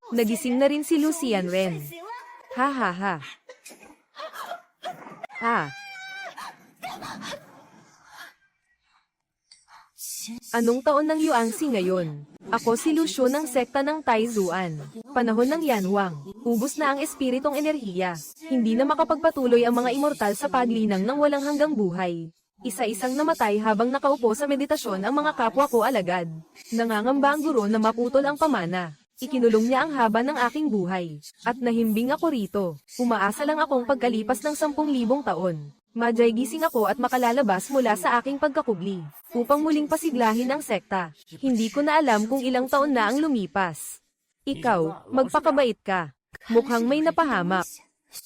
Nagising na rin si Lucian Ren. Ha ha ha. Ah. Anong taon ng Yuangsi ngayon? Ako si Lucio ng sekta ng Taizuan. Panahon ng Yanhuang. Ubus na ang espiritong enerhiya. Hindi na makapagpatuloy ang mga immortal sa paglinang ng walang hanggang buhay. Isa-isang namatay habang nakaupo sa meditasyon ang mga kapwa ko alagad. Nangangamba ang guro na maputol ang pamana. Ikinulong niya ang haba ng aking buhay. At nahimbing ako rito. Umaasa lang akong pagkalipas ng 10,000 taon. Madyay gising ako at makalalabas mula sa aking pagkakubli, upang muling pasiglahin ang sekta. Hindi ko na alam kung ilang taon na ang lumipas. Ikaw, magpakabait ka. Mukhang may napahamak.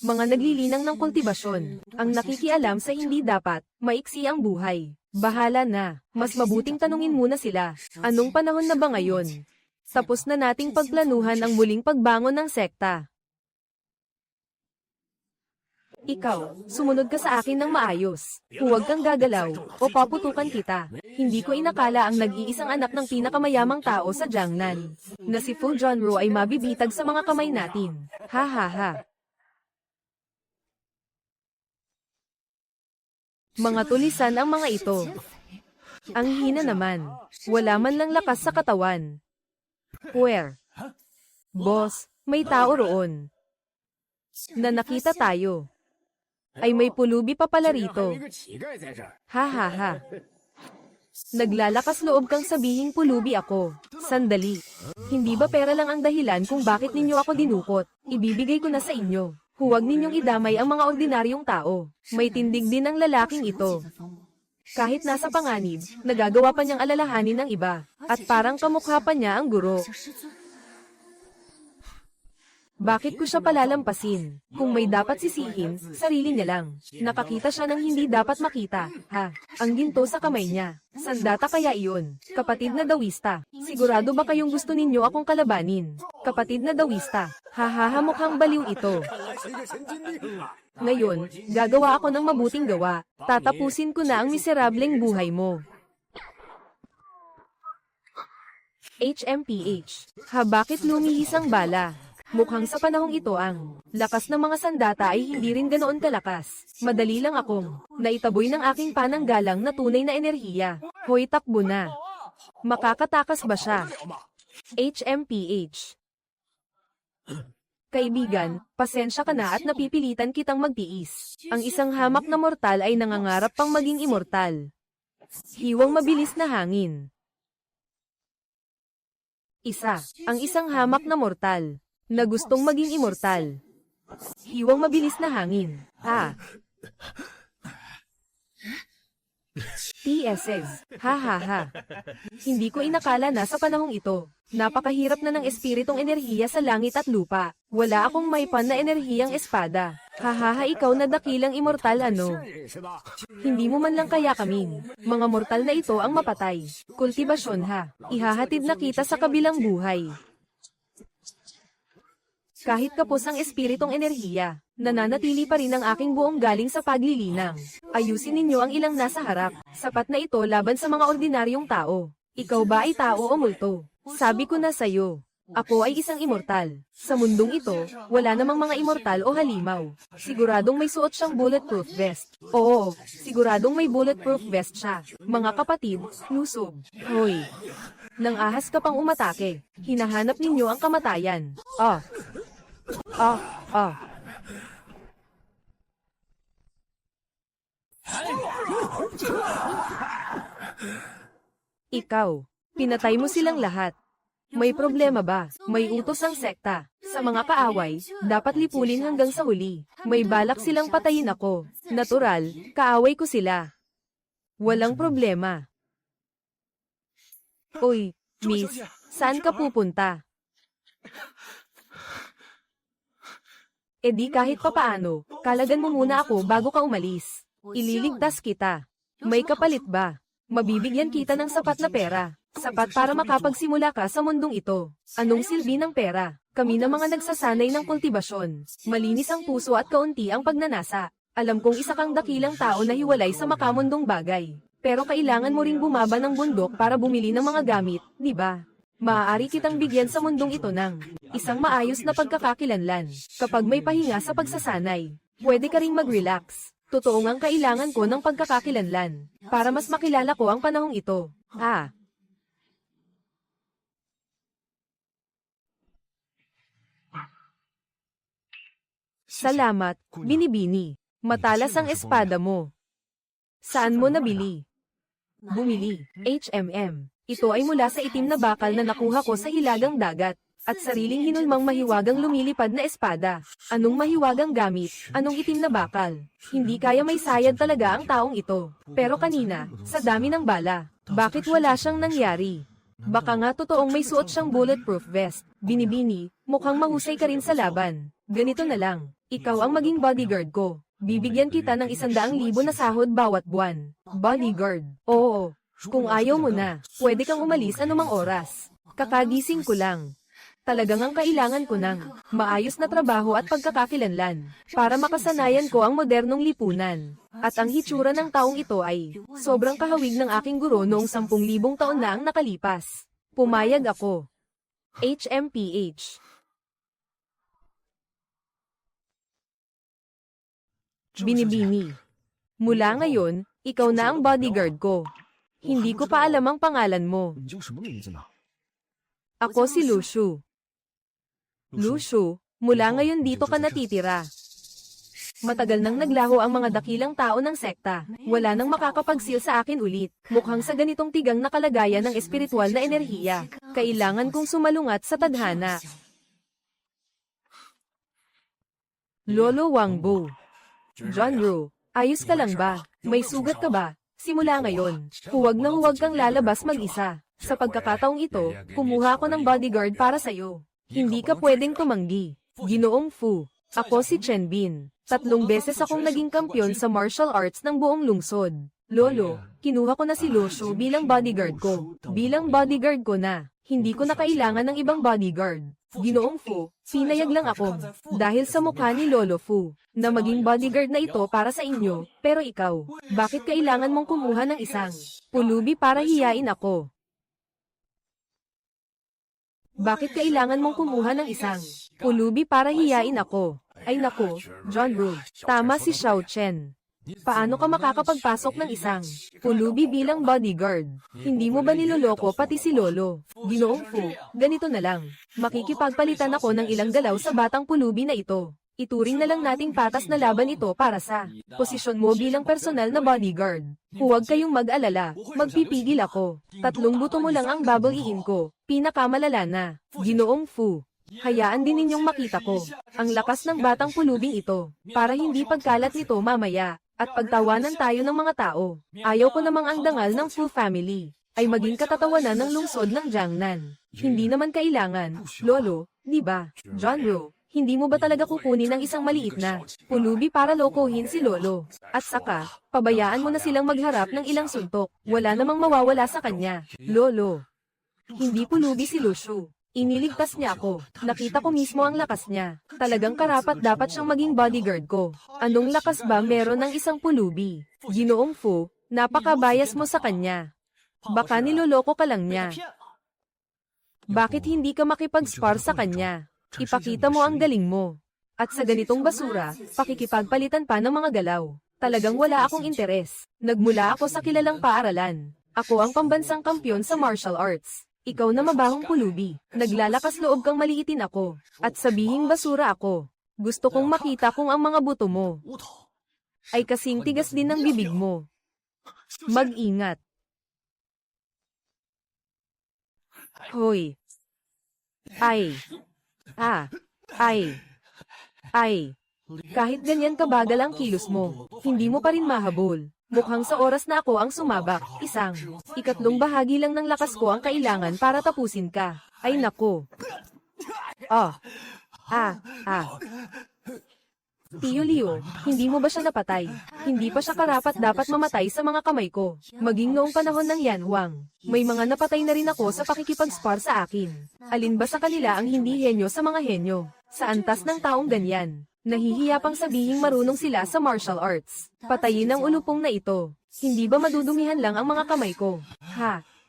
Mga naglilinang ng kultibasyon, ang nakikialam sa hindi dapat, maiksi ang buhay. Bahala na, mas mabuting tanungin muna sila. Anong panahon na ba ngayon? Tapos na nating pagplanuhan ang muling pagbangon ng sekta. Ikaw, sumunod ka sa akin ng maayos. Huwag kang gagalaw, o paputukan kita. Hindi ko inakala ang nag-iisang anak ng pinakamayamang tao sa Jiangnan, na si Fu Junro ay mabibitag sa mga kamay natin. Ha ha ha. Mga tulisan ang mga ito. Ang hina naman. Wala man lang lakas sa katawan. Where? Boss, may tao roon. Na nakita tayo. Ay may pulubi pa pala rito. Ha ha ha. Naglalakas loob kang sabihing pulubi ako. Sandali. Hindi ba pera lang ang dahilan kung bakit ninyo ako dinukot? Ibibigay ko na sa inyo. Huwag ninyong idamay ang mga ordinaryong tao. May tindig din ang lalaking ito. Kahit nasa panganib, nagagawa pa niyang alalahanin ng iba. At parang kamukha pa niya ang guro. Bakit ko siya palalampasin? Kung may dapat sisihin, sarili niya lang. Nakakita siya ng hindi dapat makita. Ha? Ang ginto sa kamay niya. Sandata kaya iyon. Kapatid na dawista. Sigurado ba kayong gusto ninyo akong kalabanin? Kapatid na dawista. Hahaha, mukhang baliw ito. Ngayon, gagawa ako ng mabuting gawa. Tatapusin ko na ang miserableng buhay mo. HMPH. Ha, bakit lumihis ang bala? Mukhang sa panahong ito ang lakas ng mga sandata ay hindi rin ganoon kalakas. Madali lang akong naitaboy ng aking pananggalang na tunay na enerhiya. Hoy, takbo na. Makakatakas ba siya? HMPH. Kaibigan, pasensya ka na at napipilitan kitang magtiis. Ang isang hamak na mortal ay nangangarap pang maging immortal. Hiwang mabilis na hangin. Ang isang hamak na mortal na gustong maging immortal. Hiwang mabilis na hangin. TSS. Ha ha ha. Hindi ko inakala na sa panahong ito. Napakahirap na ng espiritong enerhiya sa langit at lupa. Wala akong maipan na enerhiyang espada. Hahaha, ikaw na dakilang immortal ano. Hindi mo man lang kaya kaming mga mortal na ito ang mapatay. Kultibasyon ha. Ihahatid na kita sa kabilang buhay. Kahit kapos ang espiritong enerhiya, nananatili pa rin ang aking buong galing sa paglilinang. Ayusin ninyo ang ilang nasa harap. Sapat na ito laban sa mga ordinaryong tao. Ikaw ba ay tao o multo? Sabi ko na sa'yo. Ako ay isang immortal. Sa mundong ito, wala namang mga immortal o halimaw. Siguradong may suot siyang bulletproof vest. Oo, siguradong may bulletproof vest siya. Mga kapatid, lusob. Hoy. Nang ahas ka pang umatake, hinahanap ninyo ang kamatayan. Ikaw, pinatay mo silang lahat. May problema ba? May utos ang sekta. Sa mga kaaway, dapat lipulin hanggang sa huli. May balak silang patayin ako. Natural, kaaway ko sila. Walang problema. Uy, miss, saan ka pupunta? E di kahit papaano, kalagan mo muna ako bago ka umalis. Ililigtas kita. May kapalit ba? Mabibigyan kita ng sapat na pera. Sapat para makapagsimula ka sa mundong ito. Anong silbi ng pera? Kami na mga nagsasanay ng kultibasyon. Malinis ang puso at kaunti ang pagnanasa. Alam kong isa kang dakilang tao na hiwalay sa makamundong bagay. Pero kailangan mo ring bumaba ng bundok para bumili ng mga gamit, di ba? Maaari kitang bigyan sa mundong ito ng isang maayos na pagkakakilanlan. Kapag may pahinga sa pagsasanay, pwede ka ring mag-relax. Totoo ngang kailangan ko ng pagkakakilanlan para mas makilala ko ang panahong ito. Salamat, Binibini. Matalas ang espada mo. Saan mo nabili? Bumili. HMM. Ito ay mula sa itim na bakal na nakuha ko sa hilagang dagat, at sariling hinulmang mahiwagang lumilipad na espada. Anong mahiwagang gamit? Anong itim na bakal? Hindi kaya may sayad talaga ang taong ito. Pero kanina, sa dami ng bala, bakit wala siyang nangyari? Baka nga totoong may suot siyang bulletproof vest. Binibini, mukhang mahusay ka rin sa laban. Ganito na lang, ikaw ang maging bodyguard ko. Bibigyan kita ng 100,000 na sahod bawat buwan. Bodyguard. Oo. Kung ayaw mo na, pwede kang umalis anumang oras. Kakagising ko lang. Talagang ang kailangan ko ng maayos na trabaho at pagkakakilanlan para makasanayan ko ang modernong lipunan. At ang hitsura ng taong ito ay sobrang kahawig ng aking guro noong 10,000 taon na ang nakalipas. Pumayag ako. HMPH. Binibini. Mula ngayon, ikaw na ang bodyguard ko. Hindi ko pa alam ang pangalan mo. Ako si Lushu. Lushu, mula ngayon dito ka natitira. Matagal nang naglaho ang mga dakilang tao ng sekta. Wala nang makakapagsil sa akin ulit. Mukhang sa ganitong tigang na kalagayan ng espiritual na enerhiya, kailangan kong sumalungat sa tadhana. Lolo Wangbo. John Ru, ayos ka lang ba? May sugat ka ba? Simula ngayon, huwag na huwag kang lalabas mag-isa. Sa pagkakataong ito, kumuha ko ng bodyguard para sa'yo. Hindi ka pwedeng tumanggi. Ginoong Fu, ako si Chen Bin. 3 beses akong naging kampyon sa martial arts ng buong lungsod. Lolo, kinuha ko na si Lushu bilang bodyguard ko. Bilang bodyguard ko na, hindi ko na kailangan ng ibang bodyguard. Ginoong Fu, pinayag lang ako, dahil sa mukha ni Lolo Fu, na maging bodyguard na ito para sa inyo, pero ikaw, bakit kailangan mong kumuha ng isang pulubi para hiyain ako? Bakit kailangan mong kumuha ng isang pulubi para hiyain ako? Ay nako, John Ru, tama si Xiao Chen. Paano ka makakapagpasok ng isang pulubi bilang bodyguard? Hindi mo ba niloloko pati si Lolo? Ginoong Fu, ganito na lang. Makikipagpalitan ako ng ilang galaw sa batang pulubi na ito. Ituring na lang nating patas na laban ito para sa posisyon mo bilang personal na bodyguard. Huwag kayong mag-alala, magpipigil ako. 3 buto mo lang ang babaliin ko, pinakamalala na. Ginoong Fu, hayaan din ninyong makita ko ang lakas ng batang pulubing ito, para hindi pagkalat nito mamaya. At pagtawanan tayo ng mga tao. Ayaw ko namang ang dangal ng Fu family ay maging katatawanan ng lungsod ng Jiangnan. Hindi naman kailangan, Lolo, di ba? John Ru, hindi mo ba talaga kukunin ang isang maliit na pulubi para lokohin si Lolo? At saka, pabayaan mo na silang magharap ng ilang suntok. Wala namang mawawala sa kanya. Lolo, hindi pulubi si Lushu. Iniligtas niya ako. Nakita ko mismo ang lakas niya. Talagang karapat dapat siyang maging bodyguard ko. Anong lakas ba meron ng isang pulubi? Ginoong Fu, napakabayas mo sa kanya. Baka niloloko ka lang niya. Bakit hindi ka makipag-spar sa kanya? Ipakita mo ang galing mo. At sa ganitong basura, pakikipagpalitan pa ng mga galaw. Talagang wala akong interes. Nagmula ako sa kilalang paaralan. Ako ang pambansang kampyon sa martial arts. Ikaw na mabahong pulubi, naglalakas loob kang maliitin ako, at sabihing basura ako. Gusto kong makita kung ang mga buto mo ay kasing tigas din ng bibig mo. Mag-ingat. Hoy. Ay. Ay. Kahit ganyan kabagal ang kilos mo, hindi mo pa rin mahabol. Mukhang sa oras na ako ang sumabak. 1/4 bahagi lang ng lakas ko ang kailangan para tapusin ka. Ay nako. Tio Leo, hindi mo ba siya napatay? Hindi pa siya karapat dapat mamatay sa mga kamay ko. Maging noong panahon ng Yan Huang, may mga napatay na rin ako sa pakikipag-spar sa akin. Alin ba sa kanila ang hindi henyo sa mga henyo? Sa antas ng taong ganyan. Nahihiya pang sabihing marunong sila sa martial arts. Patayin ang ulupong na ito. Hindi ba madudumihan lang ang mga kamay ko?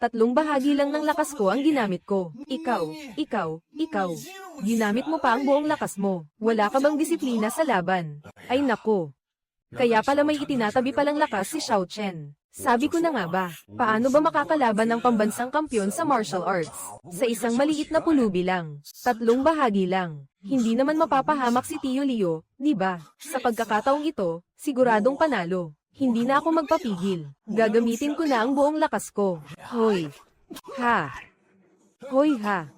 3 bahagi lang ng lakas ko ang ginamit ko. Ikaw. Ginamit mo pa ang buong lakas mo. Wala ka bang disiplina sa laban? Ay nako. Kaya pala may itinatabi palang lakas si Xiao Chen. Sabi ko na nga ba, paano ba makakalaban ng pambansang kampyon sa martial arts? Sa isang maliit na pulubi lang. 3 bahagi lang. Hindi naman mapapahamak si Tio Leo, di ba? Sa pagkakataong ito, siguradong panalo. Hindi na ako magpapigil. Gagamitin ko na ang buong lakas ko. Hoy. Ha. Hoy ha.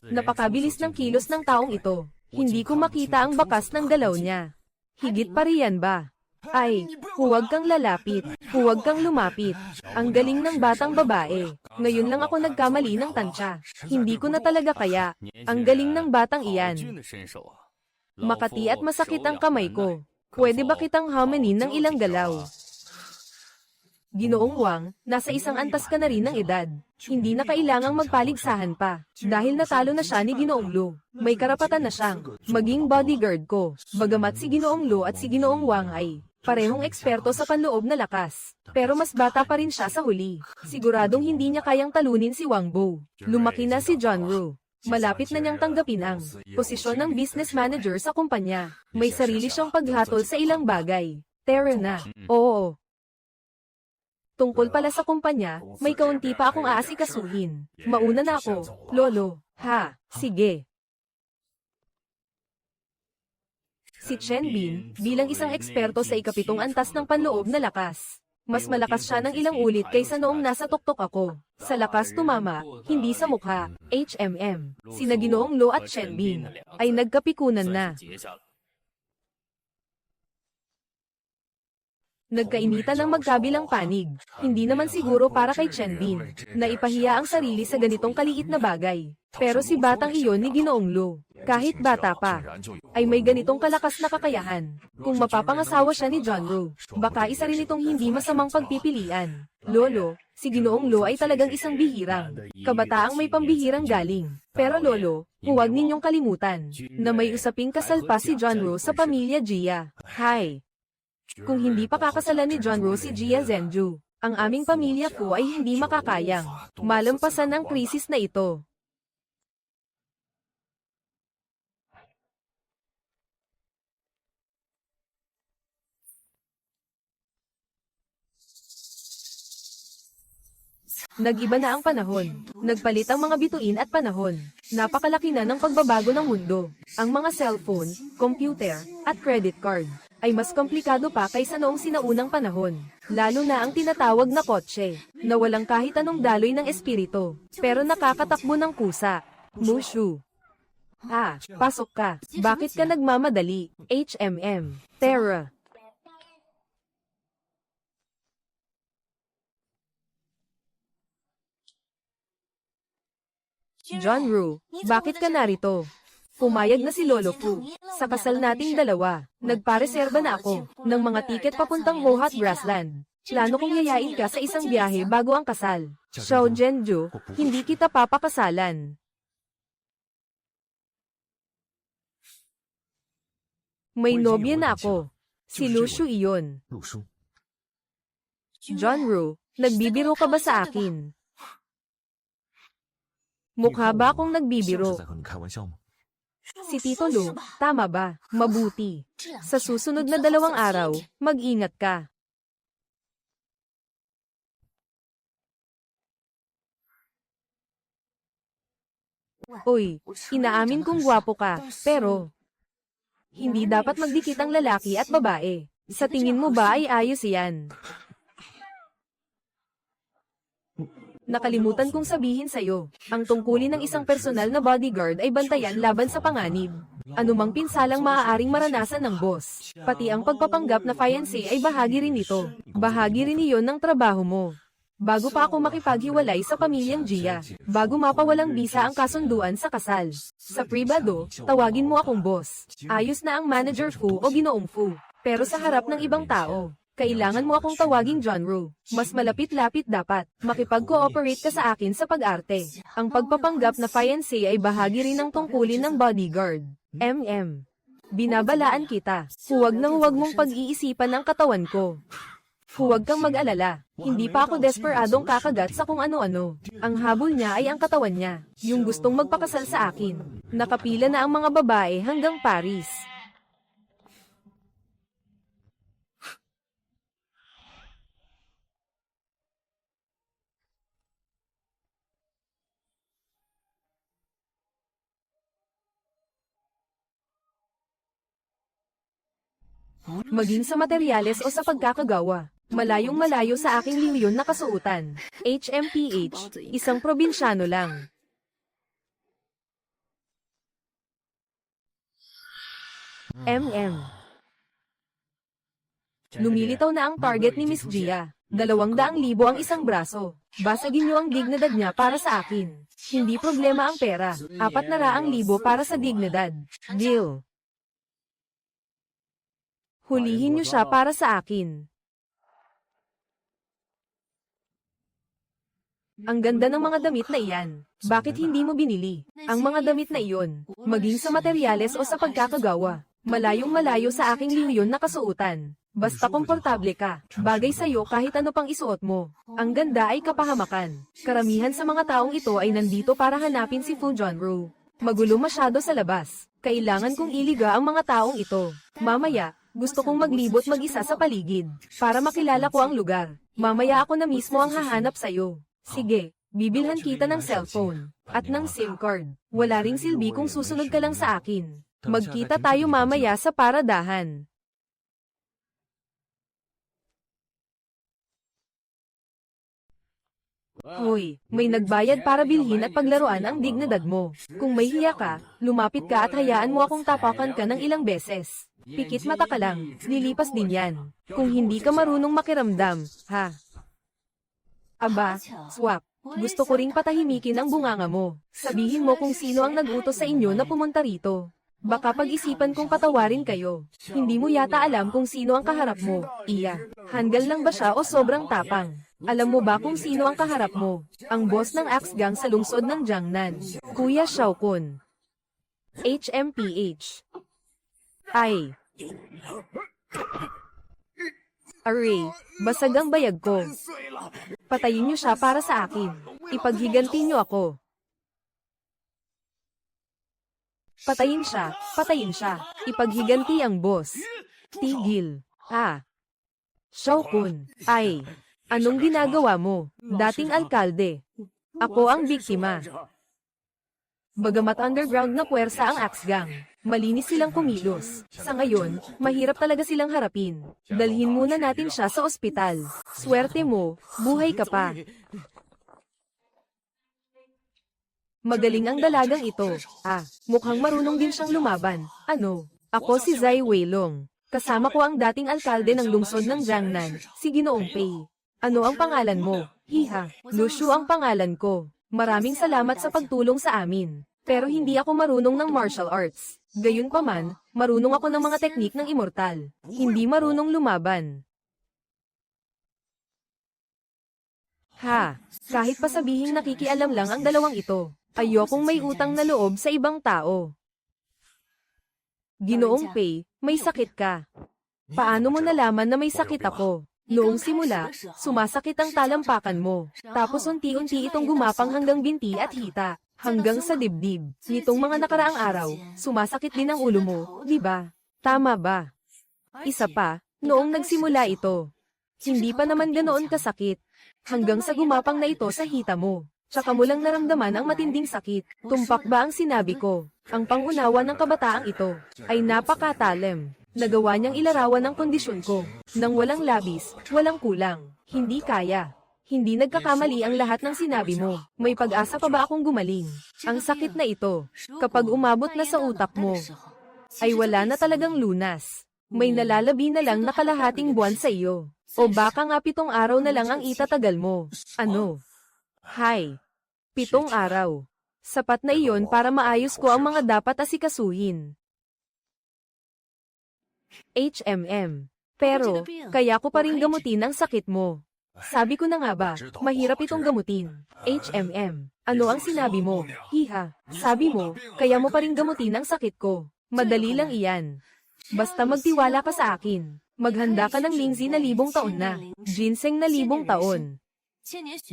Napakabilis ng kilos ng taong ito. Hindi ko makita ang bakas ng galaw niya. Higit pa riyan ba? Ay, huwag kang lalapit. Huwag kang lumapit. Ang galing ng batang babae. Ngayon lang ako nagkamali ng tansya. Hindi ko na talaga kaya. Ang galing ng batang iyan. Makati at masakit ang kamay ko. Pwede ba kitang hamanin ng ilang galaw? Ginoong Wang, nasa isang antas ka na rin ng edad. Hindi na kailangang magpaligsahan pa. Dahil natalo na siya ni Ginoong Lu. May karapatan na siyang maging bodyguard ko. Bagamat si Ginoong Lu at si Ginoong Wang ay parehong eksperto sa panloob na lakas. Pero mas bata pa rin siya sa huli. Siguradong hindi niya kayang talunin si Wang Bo. Lumaki na si John Ru. Malapit na niyang tanggapin ang posisyon ng business manager sa kumpanya. May sarili siyang paghatol sa ilang bagay. Tara na. Oo. Tungkol pala sa kumpanya, may kaunti pa akong aasikasuhin. Mauna na ako, Lolo. Ha, sige. Si Chen Bin, bilang isang eksperto sa ikapitong antas ng panloob na lakas. Mas malakas siya ng ilang ulit kaysa noong nasa tuktok ako. Sa lakas tumama, hindi sa mukha. HMM. Sina Ginoong Lo at Chen Bin ay nagkapikunan na. Nagkainitan ng magkabilang panig. Hindi naman siguro para kay Chen Bin na ipahiya ang sarili sa ganitong kaliit na bagay. Pero si batang iyon ni Ginoong Lo, kahit bata pa, ay may ganitong kalakas na kakayahan. Kung mapapangasawa siya ni John Ru, baka isa rin itong hindi masamang pagpipilian. Lolo, si Ginoong Lo ay talagang isang bihirang kabataang may pambihirang galing. Pero Lolo, huwag ninyong kalimutan na may usaping kasal pa si John Ru sa pamilya Jia. Hi! Kung hindi pa kakasalan ni John Ru si Jia Zhenju, ang aming pamilya po ay hindi makakayang malampasan ang krisis na ito. Nag-iba na ang panahon. Nagpalit ang mga bituin at panahon. Napakalaki na ng pagbabago ng mundo. Ang mga cellphone, computer, at credit card ay mas komplikado pa kaysa noong sinaunang panahon. Lalo na ang tinatawag na kotse, na walang kahit anong daloy ng espiritu, pero nakakatakbo ng kusa. Mushu. Ah, pasok ka. Bakit ka nagmamadali? HMM. Terra. John Ru, bakit ka narito? Pumayag na si Lolo Fu. Sa kasal nating dalawa, nagpareserba na ako ng mga tiket papuntang Hohat Grassland. Plano kong yayain ka sa isang biyahe bago ang kasal. Xiao Zhenju, hindi kita papakasalan. May nobya na ako. Si Lushu iyon. John Ru, nagbibiro ka ba sa akin? Mukha ba akong nagbibiro? Si Tito Lu, tama ba? Mabuti. Sa susunod na 2 araw, mag-ingat ka. Uy, inaamin kong gwapo ka, pero hindi dapat magdikit ang lalaki at babae. Sa tingin mo ba ay ayos yan? Nakalimutan kong sabihin sa'yo, ang tungkulin ng isang personal na bodyguard ay bantayan laban sa panganib. Anumang pinsalang maaaring maranasan ng boss, pati ang pagpapanggap na fiancé ay bahagi rin nito. Bahagi rin iyon ng trabaho mo. Bago pa ako makipaghiwalay sa pamilyang Jia, bago mapawalang bisa ang kasunduan sa kasal. Sa pribado, tawagin mo akong boss. Ayos na ang manager Fu o Ginoong Fu. Pero sa harap ng ibang tao, kailangan mo akong tawaging John Ru. Mas malapit-lapit dapat. Makipag-cooperate ka sa akin sa pag-arte. Ang pagpapanggap na fiancé ay bahagi rin ng tungkulin ng bodyguard. MM. Binabalaan kita. Huwag na huwag mong pag-iisipan ang katawan ko. Huwag kang mag-alala. Hindi pa ako desperadong kakagat sa kung ano-ano. Ang habol niya ay ang katawan niya. Yung gustong magpakasal sa akin. Nakapila na ang mga babae hanggang Paris. Maging sa materyales o sa pagkakagawa. Malayong malayo sa aking liyon na kasuotan. HMPH, isang probinsyano lang. Lumilitaw na ang target ni Miss Gia. 200,000 ang isang braso. Basagin niyo ang dignidad niya para sa akin. Hindi problema ang pera. 400,000 para sa dignidad. Deal. Hulihin niyo siya para sa akin. Ang ganda ng mga damit na iyan. Bakit hindi mo binili? Ang mga damit na iyon, maging sa materyales o sa pagkakagawa, malayong malayo sa aking liyon na kasuotan. Basta komportable ka, bagay sa'yo kahit ano pang isuot mo. Ang ganda ay kapahamakan. Karamihan sa mga taong ito ay nandito para hanapin si Fu Junro. Magulo masyado sa labas. Kailangan kong iliga ang mga taong ito. Mamaya, gusto kong maglibot mag-isa sa paligid, para makilala ko ang lugar. Mamaya ako na mismo ang hahanap sa'yo. Sige, bibilhan kita ng cellphone, at ng SIM card. Wala ring silbi kung susunod ka lang sa akin. Magkita tayo mamaya sa paradahan. Hoy, may nagbayad para bilhin at paglaruan ang dignidad mo. Kung may hiya ka, lumapit ka at hayaan mo akong tapakan ka ng ilang beses. Pikit mata ka lang, nilipas din yan. Kung hindi ka marunong makiramdam, ha? Aba, swap. Gusto ko ring patahimikin ang bunganga mo. Sabihin mo kung sino ang nag-utos sa inyo na pumunta rito. Baka pag-isipan kong patawarin kayo. Hindi mo yata alam kung sino ang kaharap mo. Iya, handgal lang ba siya o sobrang tapang? Alam mo ba kung sino ang kaharap mo? Ang boss ng Axe Gang sa lungsod ng Jiangnan. Kuya Xiaokun. HMPH. Ay. Aray, basag ang bayag ko. Patayin niyo siya para sa akin. Ipaghiganti niyo ako. Patayin siya, patayin siya. Ipaghiganti ang boss. Tigil. Xiaokun. Ay, anong ginagawa mo? Dating alkalde. Ako ang biktima. Bagamat underground na puwersa ang Axe Gang, malinis silang kumilos. Sa ngayon, mahirap talaga silang harapin. Dalhin muna natin siya sa ospital. Swerte mo, buhay ka pa. Magaling ang dalagang ito. Mukhang marunong din siyang lumaban. Ano? Ako si Zai Weilong. Kasama ko ang dating alkalde ng lungsod ng Jiangnan, si Ginoong Pei. Ano ang pangalan mo? Hiha, Lucio ang pangalan ko. Maraming salamat sa pagtulong sa amin. Pero hindi ako marunong ng martial arts. Gayunpaman, marunong ako ng mga teknik ng immortal. Hindi marunong lumaban. Kahit pa sabihing nakikialam lang ang dalawang ito, ayokong may utang na loob sa ibang tao. Ginoong Pei, may sakit ka. Paano mo nalaman na may sakit ako? Noong simula, sumasakit ang talampakan mo. Tapos unti-unti itong gumapang hanggang binti at hita. Hanggang sa dibdib. Nitong mga nakaraang araw, sumasakit din ang ulo mo, di ba? Tama ba? Isa pa, noong nagsimula ito. Hindi pa naman ganoon kasakit. Hanggang sa gumapang na ito sa hita mo. Tsaka mo lang naramdaman ang matinding sakit. Tumpak ba ang sinabi ko? Ang pangunawa ng kabataang ito ay napakatalim. Nagawa niyang ilarawan ang kondisyon ko. Nang walang labis, walang kulang. Hindi kaya. Hindi nagkakamali ang lahat ng sinabi mo. May pag-asa pa ba akong gumaling? Ang sakit na ito, kapag umabot na sa utak mo, ay wala na talagang lunas. May nalalabi na lang na kalahating buwan sa iyo. O baka nga 7 araw na lang ang itatagal mo. Ano? 7 araw. Sapat na iyon para maayos ko ang mga dapat asikasuhin. Pero, kaya ko pa rin gamutin ang sakit mo. Sabi ko na nga ba, mahirap itong gamutin. Ano ang sinabi mo? Hiha, sabi mo, kaya mo pa rin gamutin ang sakit ko. Madali lang iyan. Basta magtiwala ka sa akin. Maghanda ka ng lingzi na 1,000 taon na, ginseng na 1,000 taon,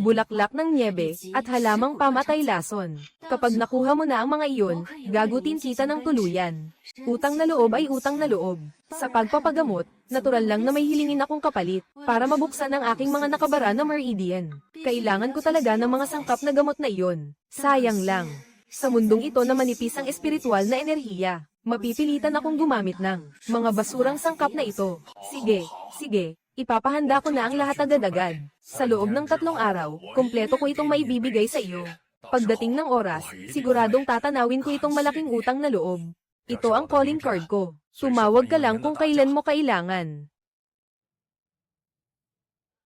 bulaklak ng niebe, at halamang pamatay lason. Kapag nakuha mo na ang mga iyon, gagutin kita ng tuluyan. Utang na loob ay utang na loob. Sa pagpapagamot, natural lang na may hilingin akong kapalit, para mabuksan ang aking mga nakabara na meridian. Kailangan ko talaga ng mga sangkap na gamot na iyon. Sayang lang. Sa mundong ito na manipis ang espiritual na enerhiya, mapipilitan akong gumamit ng mga basurang sangkap na ito. Sige. Ipapahanda ko na ang lahat agad-agad. Sa loob ng 3 araw, kumpleto ko itong maibibigay sa iyo. Pagdating ng oras, siguradong tatanawin ko itong malaking utang na loob. Ito ang calling card ko. Tumawag ka lang kung kailan mo kailangan.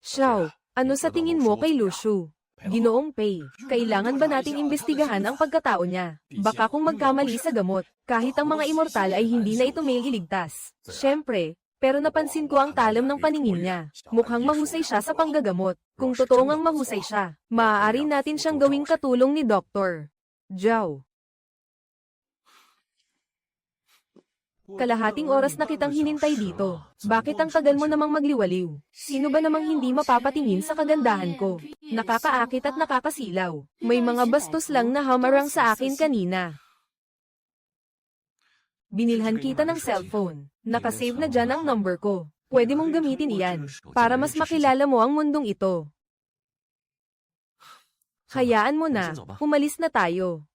Xiao, ano sa tingin mo kay Lucio? Ginoong Pei, kailangan ba nating imbestigahan ang pagkatao niya? Baka kung magkamali sa gamot, kahit ang mga immortal ay hindi na ito may iligtas. Siyempre, pero napansin ko ang talam ng paningin niya. Mukhang mahusay siya sa panggagamot. Kung totoo ngang mahusay siya, maaari natin siyang gawing katulong ni Dr. Zhao. Kalahating oras na kitang hinintay dito. Bakit ang tagal mo namang magliwaliw? Sino ba namang hindi mapapatingin sa kagandahan ko? Nakakaakit at nakakasilaw. May mga bastos lang na hamarang sa akin kanina. Binilhan kita ng cellphone. Nakasave na dyan ang number ko. Pwede mong gamitin iyan, para mas makilala mo ang mundong ito. Hayaan mo na, umalis na tayo.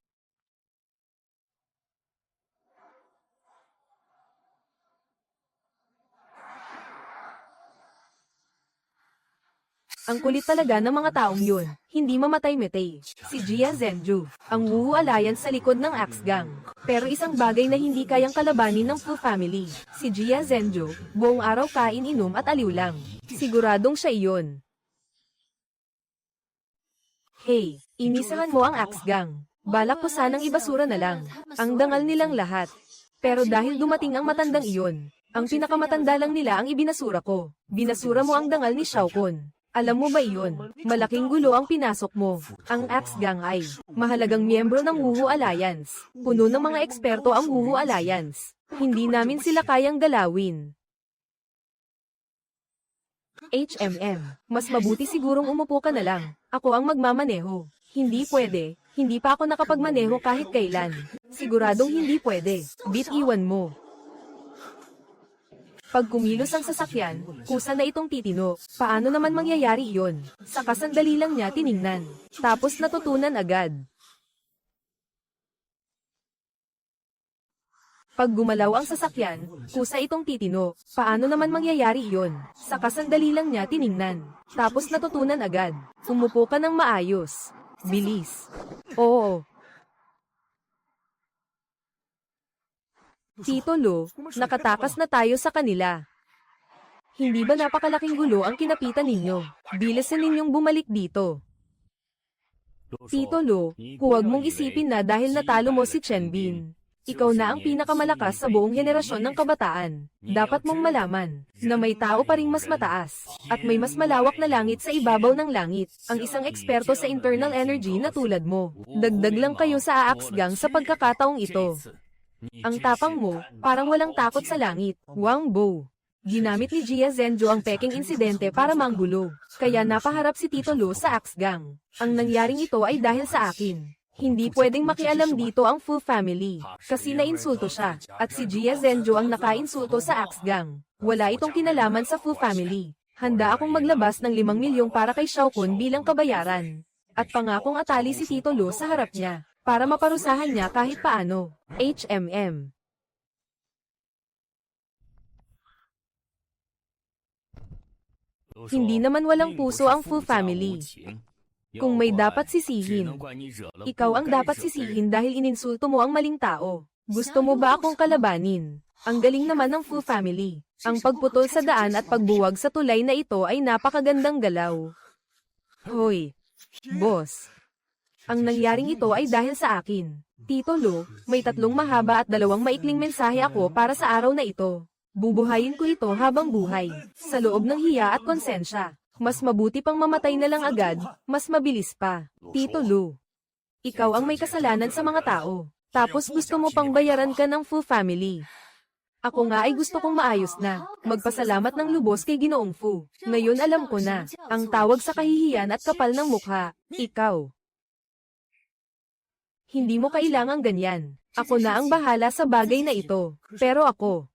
Ang kulit talaga ng mga taong yun, hindi mamatay-metay. Si Jia Zhenju, ang Wu Alliance sa likod ng Axe Gang. Pero isang bagay na hindi kayang kalabanin ng Fu Family. Si Jia Zhenju, buong araw kain, inom at aliw lang. Siguradong siya iyon. Hey, inisahan mo ang Axe Gang. Balak ko sanang ibasura na lang. Ang dangal nilang lahat. Pero dahil dumating ang matandang iyon, ang pinakamatanda lang nila ang ibinasura ko. Binasura mo ang dangal ni Xiao Kun. Alam mo ba iyon? Malaking gulo ang pinasok mo. Ang Axe Gang ay mahalagang miyembro ng Wu Alliance. Puno ng mga eksperto ang Wu Alliance. Hindi namin sila kayang galawin. Mas mabuti sigurong umupo ka na lang. Ako ang magmamaneho. Hindi pwede. Hindi pa ako nakapagmaneho kahit kailan. Siguradong hindi pwede. Bitiwan mo. Pag kumilos ang sasakyan, kusa na itong titino. Paano naman mangyayari iyon? Saka sandali lang niya tiningnan. Tapos natutunan agad. Pag gumalaw ang sasakyan, kusa itong titino. Paano naman mangyayari iyon? Saka sandali lang niya tiningnan. Tapos natutunan agad. Umupo ka ng maayos. Bilis. Oo. Tito Lu, nakatakas na tayo sa kanila. Hindi ba napakalaking gulo ang kinapitan ninyo? Bilisan ninyong bumalik dito. Tito Lu, huwag mong isipin na dahil natalo mo si Chen Bin. Ikaw na ang pinakamalakas sa buong henerasyon ng kabataan. Dapat mong malaman na may tao pa ring mas mataas at may mas malawak na langit sa ibabaw ng langit. Ang isang eksperto sa internal energy na tulad mo. Dagdag lang kayo sa Axe Gang sa pagkakataong ito. Ang tapang mo, parang walang takot sa langit. Wang Bo. Ginamit ni Jia Zhenju ang peking insidente para manggulo. Kaya napaharap si Tito Lu sa Axe Gang. Ang nangyaring ito ay dahil sa akin. Hindi pwedeng makialam dito ang Fu Family. Kasi nainsulto siya. At si Jia Zhenju ang nakainsulto sa Axe Gang. Wala itong kinalaman sa Fu Family. Handa akong maglabas ng 5 milyong para kay Xiao Kun bilang kabayaran. At pangakong atali si Tito Lu sa harap niya. Para maparusahan niya kahit paano. Hindi naman walang puso ang Fu Family. Kung may dapat sisihin, ikaw ang dapat sisihin dahil ininsulto mo ang maling tao. Gusto mo ba akong kalabanin? Ang galing naman ng Fu Family. Ang pagputol sa daan at pagbuwag sa tulay na ito ay napakagandang galaw. Hoy, boss. Ang nangyaring ito ay dahil sa akin. Tito Lu, may 3 mahaba at 2 maikling mensahe ako para sa araw na ito. Bubuhayin ko ito habang buhay, sa loob ng hiya at konsensya. Mas mabuti pang mamatay na lang agad, mas mabilis pa. Tito Lu, ikaw ang may kasalanan sa mga tao. Tapos gusto mo pang bayaran ka ng Fu Family. Ako nga ay gusto kong maayos na. Magpasalamat ng lubos kay Ginoong Fu. Ngayon alam ko na, ang tawag sa kahihiyan at kapal ng mukha, ikaw. Hindi mo kailangang ganyan. Ako na ang bahala sa bagay na ito. Pero ako.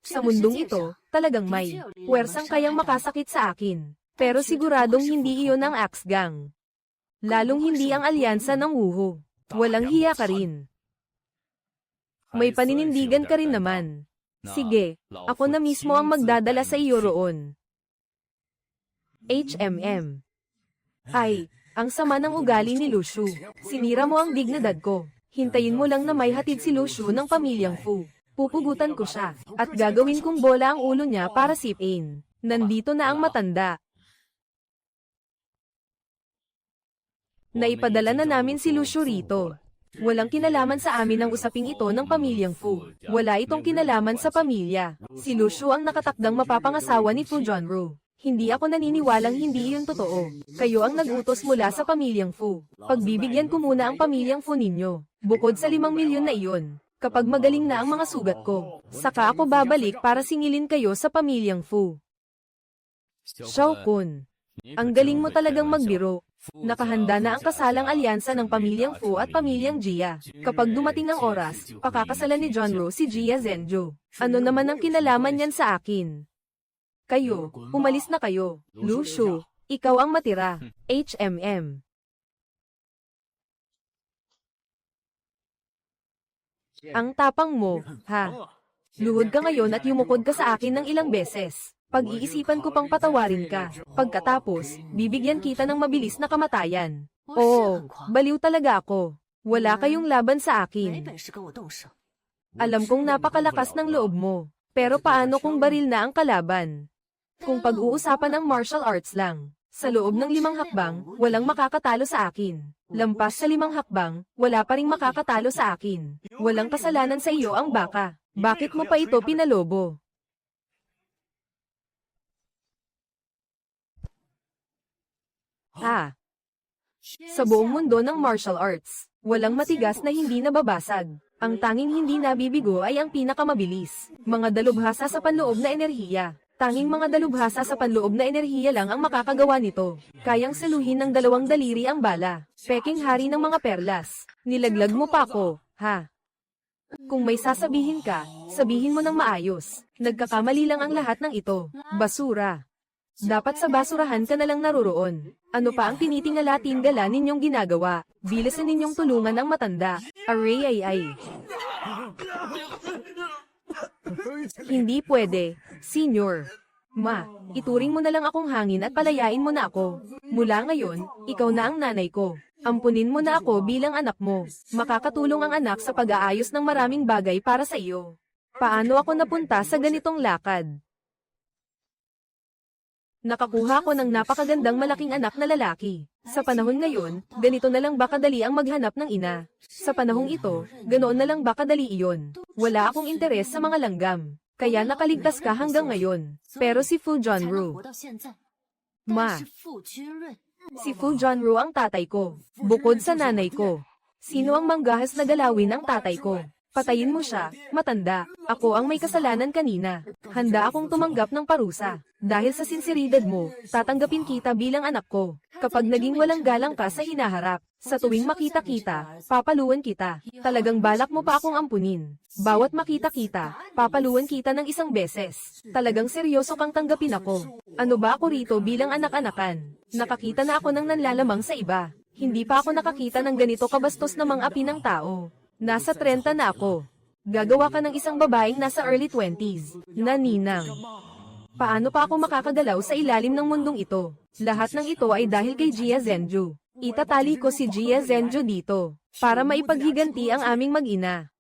Sa mundong ito, talagang may puwersang kayang makasakit sa akin. Pero siguradong hindi iyon ang Axe Gang. Lalong hindi ang alyansa ng Wuho. Walang hiya ka rin. May paninindigan ka rin naman. Sige, ako na mismo ang magdadala sa iyo roon. Ay, ang sama ng ugali ni Lushu. Sinira mo ang dignidad ko. Hintayin mo lang na may hatid si Lushu ng pamilyang Fu. Pupugutan ko siya, at gagawin kong bola ang ulo niya para sipin. Nandito na ang matanda. Naipadala na namin si Lushu rito. Walang kinalaman sa amin ang usaping ito ng pamilyang Fu. Wala itong kinalaman sa pamilya. Si Lushu ang nakatakdang mapapangasawa ni Fu Junru. Hindi ako naniniwalang hindi iyon totoo. Kayo ang nag-utos mula sa pamilyang Fu. Pagbibigyan ko muna ang pamilyang Fu ninyo. Bukod sa 5 milyon na iyon. Kapag magaling na ang mga sugat ko, saka ako babalik para singilin kayo sa pamilyang Fu. Shao Kun. Ang galing mo talagang magbiro. Nakahanda na ang kasalang alyansa ng pamilyang Fu at pamilyang Jia. Kapag dumating ang oras, pakakasalan ni Junro si Jia Zhenju. Ano naman ang kinalaman niyan sa akin? Kayo, umalis na kayo. Lushu, ikaw ang matira. Ang tapang mo, ha? Luhod ka ngayon at yumukod ka sa akin ng ilang beses. Pag-iisipan ko pang patawarin ka. Pagkatapos, bibigyan kita ng mabilis na kamatayan. Oo, baliw talaga ako. Wala kayong laban sa akin. Alam kong napakalakas ng loob mo. Pero paano kung baril na ang kalaban? Kung pag-uusapan ang martial arts lang, sa loob ng 5 hakbang, walang makakatalo sa akin. Lampas sa 5 hakbang, wala pa ring makakatalo sa akin. Walang kasalanan sa iyo ang baka. Bakit mo pa ito pinalobo? Sa buong mundo ng martial arts, walang matigas na hindi nababasag. Ang tanging hindi nabibigo ay ang pinakamabilis. Mga dalubhasa sa panloob na enerhiya. Tanging mga dalubhasa sa panloob na enerhiya lang ang makakagawa nito. Kayang saluhin ng 2 daliri ang bala. Peking hari ng mga perlas. Nilaglag mo pa ako, ha? Kung may sasabihin ka, sabihin mo ng maayos. Nagkakamali lang ang lahat ng ito. Basura. Dapat sa basurahan ka na lang naroroon. Ano pa ang tinitingala-tingala ninyong ginagawa? Bilisan ninyong tulungan ang matanda. Aray. Hindi pwede, Senior. Ma, ituring mo na lang akong hangin at palayain mo na ako. Mula ngayon, ikaw na ang nanay ko. Ampunin mo na ako bilang anak mo. Makakatulong ang anak sa pag-aayos ng maraming bagay para sa iyo. Paano ako napunta sa ganitong lakad? Nakakuha ko ng napakagandang malaking anak na lalaki. Sa panahon ngayon, ganito na lang ba kadali ang maghanap ng ina? Sa panahong ito, ganoon na lang ba kadali iyon? Wala akong interes sa mga langgam. Kaya nakaligtas ka hanggang ngayon. Pero si Fu Junru. Ma. Si Fu Junru ang tatay ko. Bukod sa nanay ko. Sino ang manggahas na galawin ang tatay ko? Patayin mo siya, matanda. Ako ang may kasalanan kanina. Handa akong tumanggap ng parusa. Dahil sa sinseridad mo, tatanggapin kita bilang anak ko. Kapag naging walang galang ka sa hinaharap, sa tuwing makita kita, papaluan kita. Talagang balak mo pa akong ampunin. Bawat makita kita, papaluan kita ng 1 beses. Talagang seryoso kang tanggapin ako. Ano ba ako rito bilang anak-anakan? Nakakita na ako ng nanlalamang sa iba. Hindi pa ako nakakita ng ganito kabastos na mang-api ng tao. Nasa 30 na ako. Gagawa ka ng isang babaeng nasa early 20s, na ninang. Paano pa ako makakagalaw sa ilalim ng mundong ito? Lahat ng ito ay dahil kay Jia Zhenju. Itatali ko si Jia Zhenju dito, para maipaghiganti ang aming mag-ina.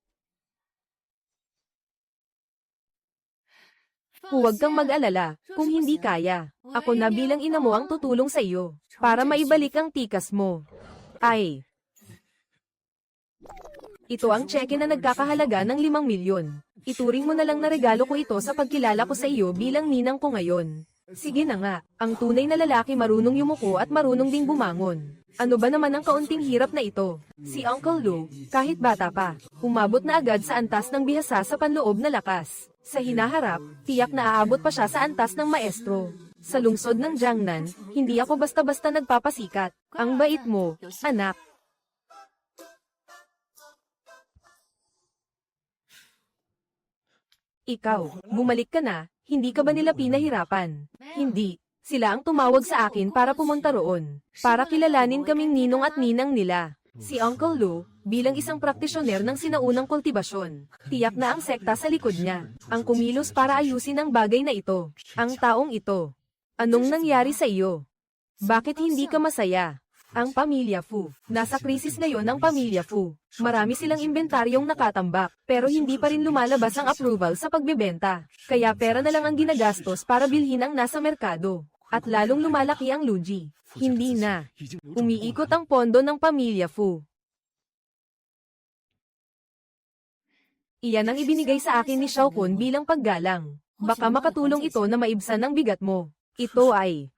Huwag kang mag-alala, kung hindi kaya. Ako na bilang ina mo ang tutulong sa iyo, para maibalik ang tikas mo. Ay. Ito ang tseke na nagkakahalaga ng 5 milyon. Ituring mo na lang na regalo ko ito sa pagkilala ko sa iyo bilang ninang ko ngayon. Sige na nga, ang tunay na lalaki marunong yumuko at marunong ding bumangon. Ano ba naman ang kaunting hirap na ito? Si Uncle Lou, kahit bata pa, umabot na agad sa antas ng bihasa sa panloob na lakas. Sa hinaharap, tiyak na aabot pa siya sa antas ng maestro. Sa lungsod ng Jiangnan, hindi ako basta-basta nagpapasikat. Ang bait mo, anak. Ikaw, bumalik ka na, hindi ka ba nila pinahirapan? Hindi. Sila ang tumawag sa akin para pumunta roon. Para kilalanin kaming ninong at ninang nila. Si Uncle Lou, bilang isang praktisyoner ng sinaunang kultibasyon, tiyak na ang sekta sa likod niya. Ang kumilos para ayusin ang bagay na ito. Ang taong ito. Anong nangyari sa iyo? Bakit hindi ka masaya? Ang pamilya Fu. Nasa krisis ngayon ang pamilya Fu. Marami silang inventaryong nakatambak, pero hindi pa rin lumalabas ang approval sa pagbebenta. Kaya pera na lang ang ginagastos para bilhin ang nasa merkado. At lalong lumalaki ang lugi. Hindi na. Umiikot ang pondo ng pamilya Fu. Iyan ang ibinigay sa akin ni Xiao Kun bilang paggalang. Baka makatulong ito na maibsan ang bigat mo. Ito ay...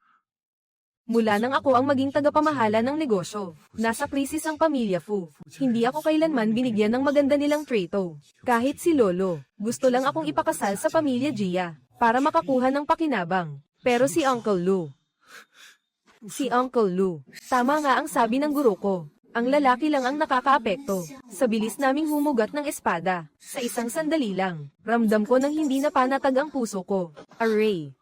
Mula nang ako ang maging tagapamahala ng negosyo, nasa krisis ang pamilya Fu. Hindi ako kailanman binigyan ng maganda nilang trato. Kahit si Lolo, gusto lang akong ipakasal sa pamilya Jia, para makakuha ng pakinabang. Pero si Uncle Lou. Tama nga ang sabi ng guro ko. Ang lalaki lang ang nakakaapekto. Sa bilis naming humugat ng espada, sa isang sandali lang, ramdam ko nang hindi na panatag ang puso ko. Aray.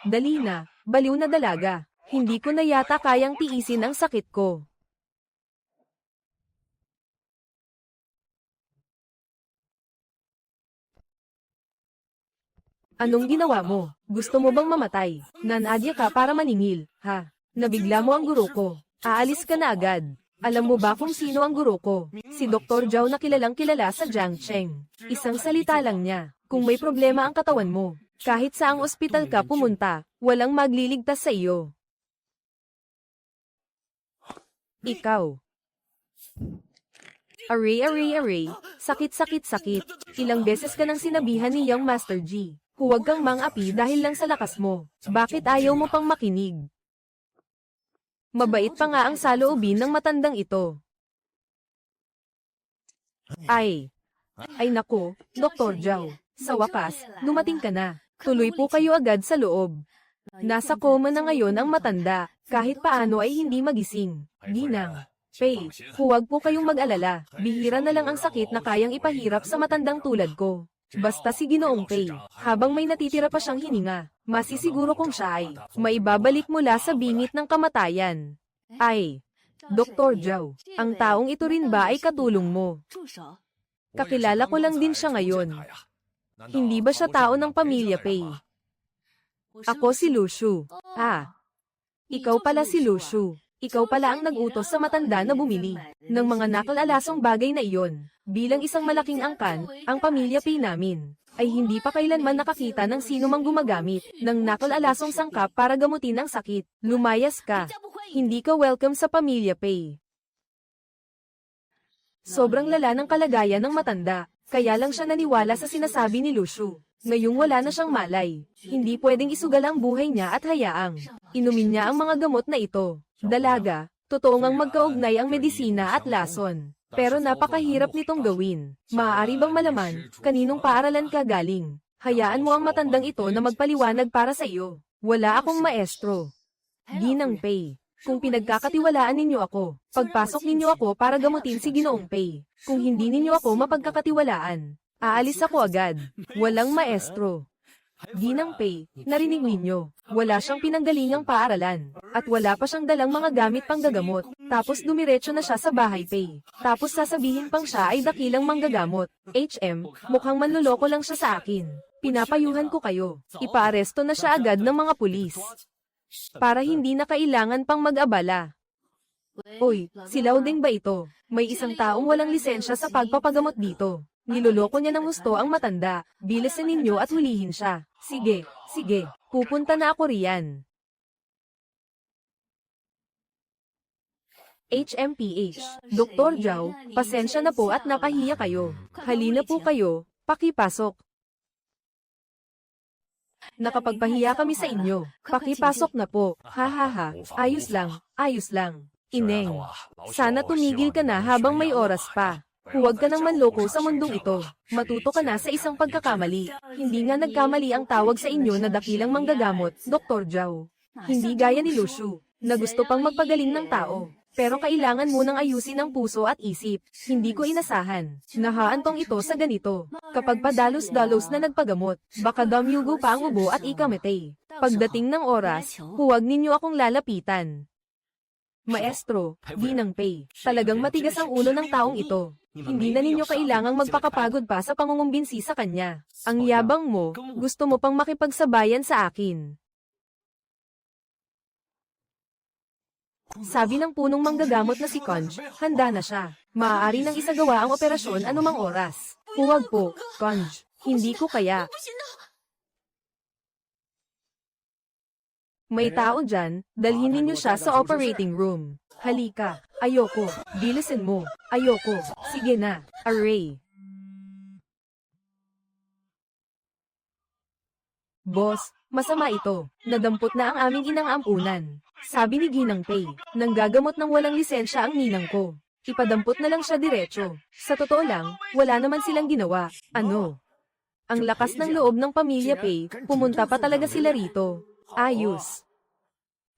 Dali na, baliw na dalaga. Hindi ko na yata kayang tiisin ang sakit ko. Anong ginawa mo? Gusto mo bang mamatay? Nanadya ka para maningil, ha? Nabigla mo ang guro ko. Aalis ka na agad. Alam mo ba kung sino ang guro ko? Si Dr. Zhao na kilalang kilala sa Jiangcheng. Isang salita lang niya. Kung may problema ang katawan mo, kahit saang ospital ka pumunta, walang magliligtas sa iyo. Ikaw. Aray. Sakit. Ilang beses ka nang sinabihan ni Young Master G. Huwag kang mang-api dahil lang sa lakas mo. Bakit ayaw mo pang makinig? Mabait pa nga ang saloobin ng matandang ito. Ay nako, Dr. Zhao. Sa wakas, dumating ka na. Tuloy po kayo agad sa loob. Nasa coma na ngayon ang matanda, kahit paano ay hindi magising. Ginang. Pei, huwag po kayong mag-alala. Bihira na lang ang sakit na kayang ipahirap sa matandang tulad ko. Basta si Ginoong Pei, habang may natitira pa siyang hininga, masisiguro kong siya ay maibabalik mula sa bingit ng kamatayan. Ay, Dr. Zhao, ang taong ito rin ba ay katulong mo? Kakilala ko lang din siya ngayon. Hindi ba siya tao ng pamilya Pei? Ako si Lucio. Ikaw pala si Lucio. Ikaw pala ang nag-utos sa matanda na bumili ng mga nakalalasong bagay na iyon. Bilang isang malaking angkan, ang pamilya Pei namin ay hindi pa kailanman nakakita ng sino mang gumagamit ng nakalalasong sangkap para gamutin ang sakit. Lumayas ka. Hindi ka welcome sa pamilya Pei. Sobrang lala ng kalagayan ng matanda. Kaya lang siya naniwala sa sinasabi ni Lucio. Ngayong wala na siyang malay. Hindi pwedeng isugal ang buhay niya at hayaang inumin niya ang mga gamot na ito. Dalaga, totoo ngang magkaugnay ang medisina at lason. Pero napakahirap nitong gawin. Maaari bang malaman, kaninong paaralan ka galing? Hayaan mo ang matandang ito na magpaliwanag para sa iyo. Wala akong maestro. Ginang Pei. Kung pinagkakatiwalaan ninyo ako, pagpasok ninyo ako para gamutin si Ginoong Pei. Kung hindi ninyo ako mapagkakatiwalaan, aalis ako agad. Walang maestro. Ginang Pei, narinig ninyo, wala siyang pinanggalingang paaralan, at wala pa siyang dalang mga gamit pang gagamot. Tapos dumiretso na siya sa bahay Pei. Tapos sasabihin pang siya ay dakilang manggagamot. Mukhang manloloko lang siya sa akin. Pinapayuhan ko kayo. Ipaaresto na siya agad ng mga pulis. Para hindi na kailangan pang mag-abala. Oy, silaw ding ba ito? May isang taong walang lisensya sa pagpapagamot dito. Niloloko niya ng gusto ang matanda. Bilisan ninyo at hulihin siya. Sige, pupunta na ako riyan. HMPH. Dr. Zhao, pasensya na po at napahiya kayo. Halina po kayo, pakipasok. Nakapagpahiya kami sa inyo. Pakipasok na po. Hahaha, ayos lang, ayos lang. Ineng, sana tumigil ka na habang may oras pa. Huwag ka nang manloko sa mundong ito. Matuto ka na sa isang pagkakamali. Hindi nga nagkamali ang tawag sa inyo na dakilang manggagamot, Dr. Zhao. Hindi gaya ni Lucio, na gusto pang magpagaling ng tao. Pero kailangan mo nang ayusin ang puso at isip. Hindi ko inasahan. Nahaantong ito sa ganito. Kapag padalos-dalos na nagpagamot, baka damyugo pa ang ubo at ikamatay. Pagdating ng oras, huwag ninyo akong lalapitan. Maestro, Ginang Pei, talagang matigas ang ulo ng taong ito. Hindi na ninyo kailangang magpakapagod pa sa pangungumbinsi sa kanya. Ang yabang mo, gusto mo pang makipagsabayan sa akin. Sabi ng punong manggagamot na si Conj, handa na siya. Maaari nang isagawa ang operasyon anumang oras. Huwag po, Conj. Hindi ko kaya. May tao dyan, dalhin ninyo siya sa operating room. Halika. Ayoko. Bilisin mo. Ayoko. Sige na. Array. Boss, masama ito. Nadampot na ang aming inang ampunan. Sabi ni Ginang Pei, nanggagamot ng walang lisensya ang ninang ko. Ipadampot na lang siya diretso. Sa totoo lang, wala naman silang ginawa. Ano? Ang lakas ng loob ng pamilya Pei, pumunta pa talaga sila rito. Ayos.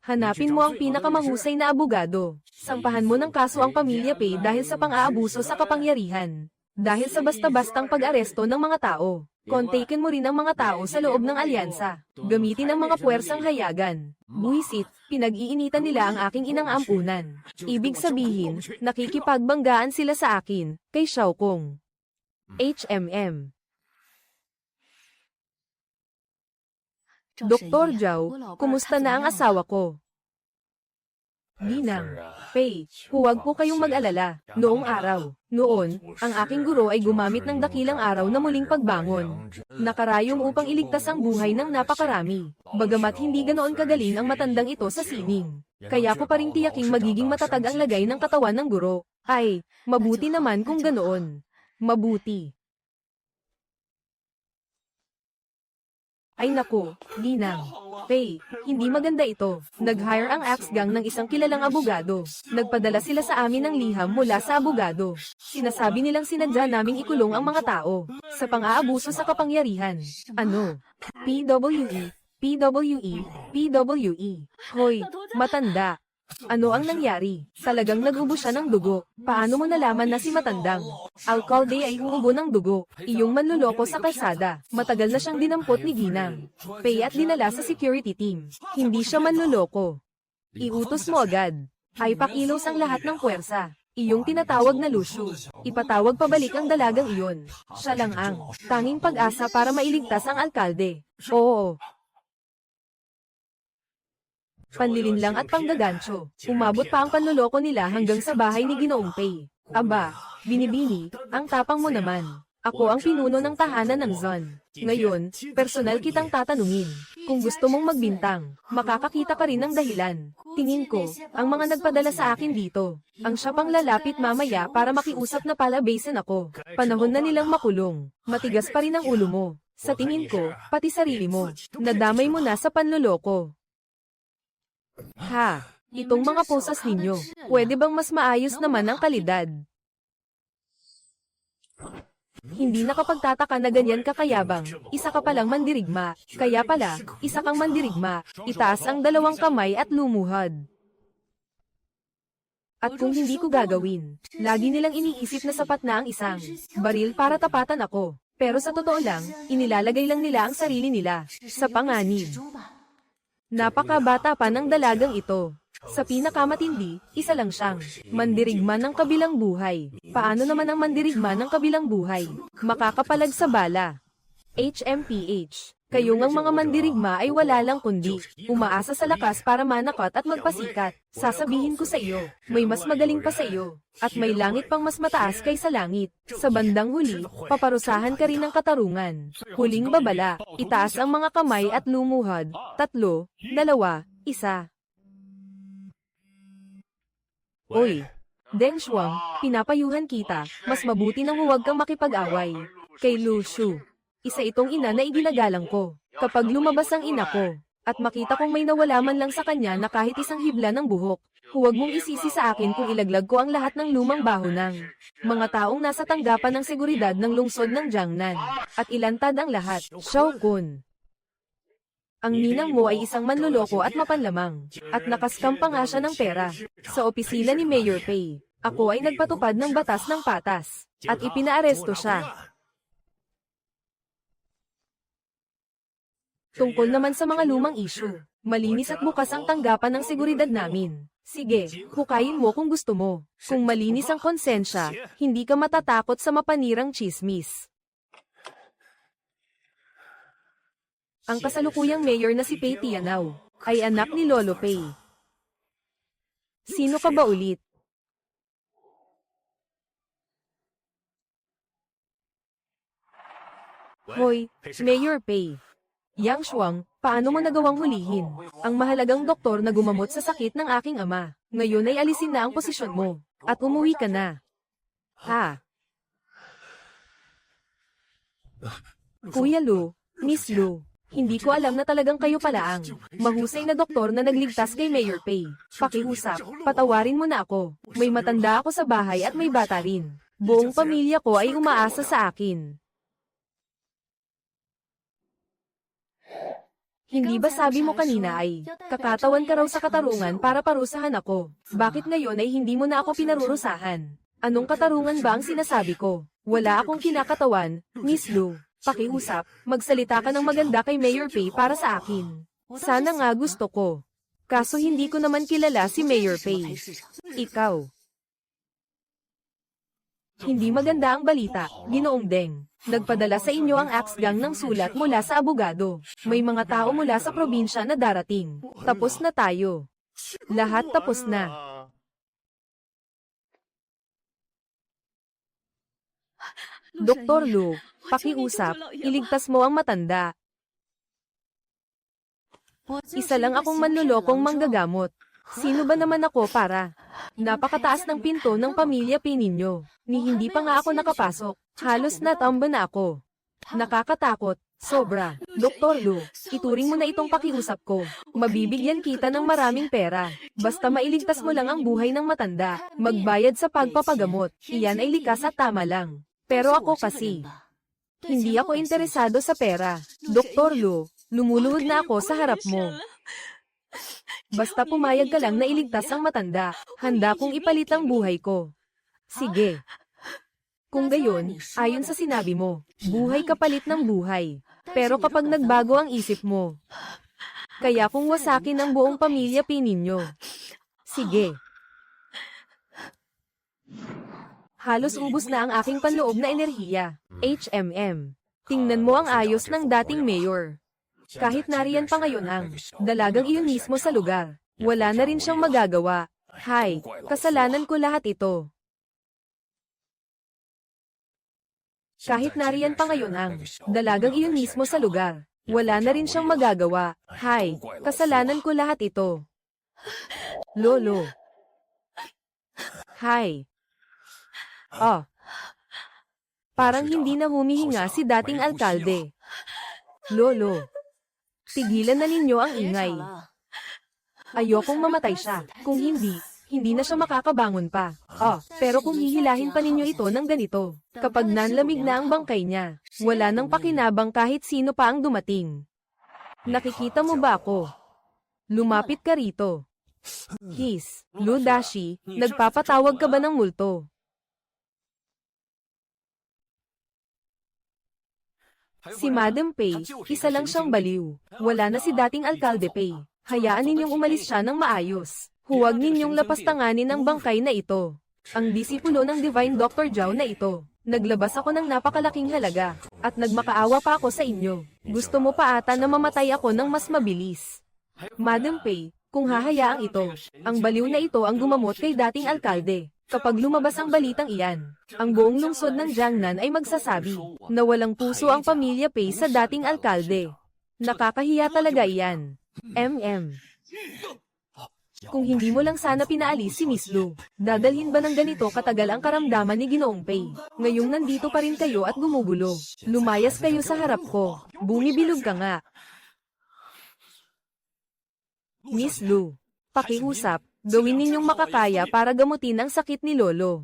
Hanapin mo ang pinakamahusay na abogado. Sampahan mo ng kaso ang pamilya Pei dahil sa pang-aabuso sa kapangyarihan. Dahil sa basta-bastang pag-aresto ng mga tao. Kontakin mo rin ang mga tao sa loob ng alyansa. Gamitin ang mga puwersang hayagan. Buwisit, pinag-iinitan nila ang aking inang ampunan. Ibig sabihin, nakikipagbanggaan sila sa akin, kay Xiao Kong. HMM. Dr. Zhao, kumusta na ang asawa ko? Ginang Pei, huwag po kayong mag-alala. Noong araw, ang aking guro ay gumamit ng dakilang araw na muling pagbangon. Nakarayom upang iligtas ang buhay ng napakarami. Bagamat hindi ganoon kagaling ang matandang ito sa sining. Kaya ko pa rin tiyaking magiging matatag ang lagay ng katawan ng guro. Ay, mabuti naman kung ganoon. Mabuti. Ay nako, Ginang Pei, hindi maganda ito. Nag-hire ang Axe Gang ng isang kilalang abogado. Nagpadala sila sa amin ng liham mula sa abogado. Sinasabi nilang sinadya naming ikulong ang mga tao sa pang-aabuso sa kapangyarihan. Ano? PWE, PWE, PWE. Hoy, matanda. Ano ang nangyari? Talagang nag-ubo siya ng dugo. Paano mo nalaman na si matandang alkalde ay uubo ng dugo? Iyong manluloko sa kalsada. Matagal na siyang dinampot ni Ginang Pei at dinala sa security team. Hindi siya manluloko. Iutos mo agad. Ay pakilos ang lahat ng puwersa. Iyong tinatawag na Lucio. Ipatawag pabalik ang dalagang iyon. Siya lang ang tanging pag-asa para mailigtas ang alkalde. Oo. Panlilinlang at panggagancho. Umabot pa ang panloloko nila hanggang sa bahay ni Ginoong Pei. Aba, binibini, ang tapang mo naman. Ako ang pinuno ng tahanan ng Zon. Ngayon, personal kitang tatanungin. Kung gusto mong magbintang, makakakita ka rin ng dahilan. Tingin ko, ang mga nagpadala sa akin dito, ang siya pang lalapit mamaya para makiusap na palabasin ako. Panahon na nilang makulong. Matigas pa rin ang ulo mo. Sa tingin ko, pati sarili mo. Nadamay mo na sa panloloko. Ha, itong mga posas ninyo, pwede bang mas maayos naman ang kalidad? Hindi nakapagtataka na ganyan kakayabang, isa ka palang mandirigma, kaya pala, isa kang mandirigma, itaas ang dalawang kamay at lumuhod. At kung hindi ko gagawin, lagi nilang iniisip na sapat na ang isang baril para tapatan ako, pero sa totoo lang, inilalagay lang nila ang sarili nila sa panganib. Napakabata pa ng dalagang ito. Sa pinakamatindi, isa lang siyang mandirigma ng kabilang buhay. Paano naman ang mandirigma ng kabilang buhay? Makakapalag sa bala. HMPH. Kayong ang mga mandirigma ay wala lang kundi umaasa sa lakas para manakot at magpasikat. Sasabihin ko sa iyo, may mas magaling pa sa iyo. At may langit pang mas mataas kaysa langit. Sa bandang huli, paparusahan ka rin ng katarungan. Huling babala, itaas ang mga kamay at lumuhod. 3, 2, 1. Oy, Deng Shuang, pinapayuhan kita, mas mabuti nang huwag kang makipag-away. Kay Lu Shu, isa itong ina na iginagalang ko. Kapag lumabas ang ina ko, at makita kong may nawala man lang sa kanya na kahit isang hibla ng buhok, huwag mong isisi sa akin kung ilaglag ko ang lahat ng lumang bahonang mga taong nasa tanggapan ng seguridad ng lungsod ng Jiangnan, at ilantad ang lahat. Shao Kun. Ang ninang mo ay isang manloloko at mapanlamang, at nakaskam pa nga siya ng pera. Sa opisina ni Mayor Pei, ako ay nagpatupad ng batas ng patas, at ipinaaresto siya. Tungkol naman sa mga lumang issue, malinis at bukas ang tanggapan ng seguridad namin. Sige, hukayin mo kung gusto mo. Kung malinis ang konsensya, hindi ka matatakot sa mapanirang chismis. Ang kasalukuyang mayor na si Pei Tianao ay anak ni Lolo Pei. Sino ka ba ulit? Hoy, Mayor Pei. Yang Shuang, paano mo nagawang hulihin ang mahalagang doktor na gumamot sa sakit ng aking ama? Ngayon ay alisin na ang posisyon mo, at umuwi ka na. Ha? Kuya Lu, Miss Lu, hindi ko alam na talagang kayo pala ang mahusay na doktor na nagligtas kay Mayor Pei. Pakiusap, patawarin mo na ako. May matanda ako sa bahay at may bata rin. Buong pamilya ko ay umaasa sa akin. Hindi ba sabi mo kanina ay kakatawan ka raw sa katarungan para parusahan ako? Bakit ngayon ay hindi mo na ako pinarurusahan? Anong katarungan ba ang sinasabi ko? Wala akong kinakatawan, Miss Lu. Pakiusap, magsalita ka ng maganda kay Mayor Pei para sa akin. Sana nga gusto ko. Kaso hindi ko naman kilala si Mayor Pei. Ikaw. Hindi maganda ang balita, Ginoong Deng. Nagpadala sa inyo ang Axe Gang ng sulat mula sa abogado. May mga tao mula sa probinsya na darating. Tapos na tayo. Lahat tapos na. Dr. Lu, pakiusap, iligtas mo ang matanda. Isa lang akong manlolokong manggagamot. Sino ba naman ako para? Napakataas ng pinto ng pamilya Pei ninyo. Ni hindi pa nga ako nakapasok. Halos natamba na ako. Nakakatakot. Sobra. Dr. Lu, ituring mo na itong pakiusap ko. Mabibigyan kita ng maraming pera. Basta mailigtas mo lang ang buhay ng matanda. Magbayad sa pagpapagamot. Iyan ay likas at tama lang. Pero ako kasi, hindi ako interesado sa pera. Dr. Lu, lumuluhod na ako sa harap mo. Basta pumayag ka lang na iligtas ang matanda, handa kong ipalit ang buhay ko. Sige. Kung gayon, ayon sa sinabi mo, buhay kapalit ng buhay. Pero kapag nagbago ang isip mo, kaya kung wasakin ang buong pamilya Pei ninyo. Sige. Halos ubos na ang aking panloob na enerhiya. HMM. Tingnan mo ang ayos ng dating mayor. Kahit nariyan pa ngayon ang dalagang iyon mismo sa lugar, wala na rin siyang magagawa. Hay, kasalanan ko lahat ito. Kahit nariyan pa ngayon ang dalagang iyon mismo sa lugar, wala na rin siyang magagawa. Hay, kasalanan ko lahat ito. Lolo. Hay. Oh. Parang hindi na humihinga si dating alkalde. Lolo. Tigilan na ninyo ang ingay. Ayokong mamatay siya. Kung hindi, hindi na siya makakabangon pa. Oh, pero kung hihilahin pa ninyo ito ng ganito, kapag nanlamig na ang bangkay niya, wala nang pakinabang kahit sino pa ang dumating. Nakikita mo ba ako? Lumapit ka rito. His, Lu Dashi, nagpapatawag ka ba ng multo? Si Madam Pei, isa lang siyang baliw. Wala na si dating Alkalde Pei. Hayaan ninyong umalis siya ng maayos. Huwag ninyong lapastanganin ang bangkay na ito. Ang disipulo ng Divine Dr. Zhao na ito. Naglabas ako ng napakalaking halaga. At nagmakaawa pa ako sa inyo. Gusto mo pa ata na mamatay ako ng mas mabilis. Madam Pei, kung hahayaang ito, ang baliw na ito ang gumamot kay dating alkalde. Kapag lumabas ang balitang iyan, ang buong lungsod ng Jiangnan ay magsasabi na walang puso ang pamilya Pei sa dating alkalde. Nakakahiya talaga iyan. Kung hindi mo lang sana pinaalis si Miss Lu, dadalhin ba ng ganito katagal ang karamdaman ni Ginoong Pei? Ngayong nandito pa rin kayo at gumugulo. Lumayas kayo sa harap ko. Bumibilog ka nga. Miss Lu, pakiusap, gawin ninyong makakaya para gamutin ang sakit ni Lolo.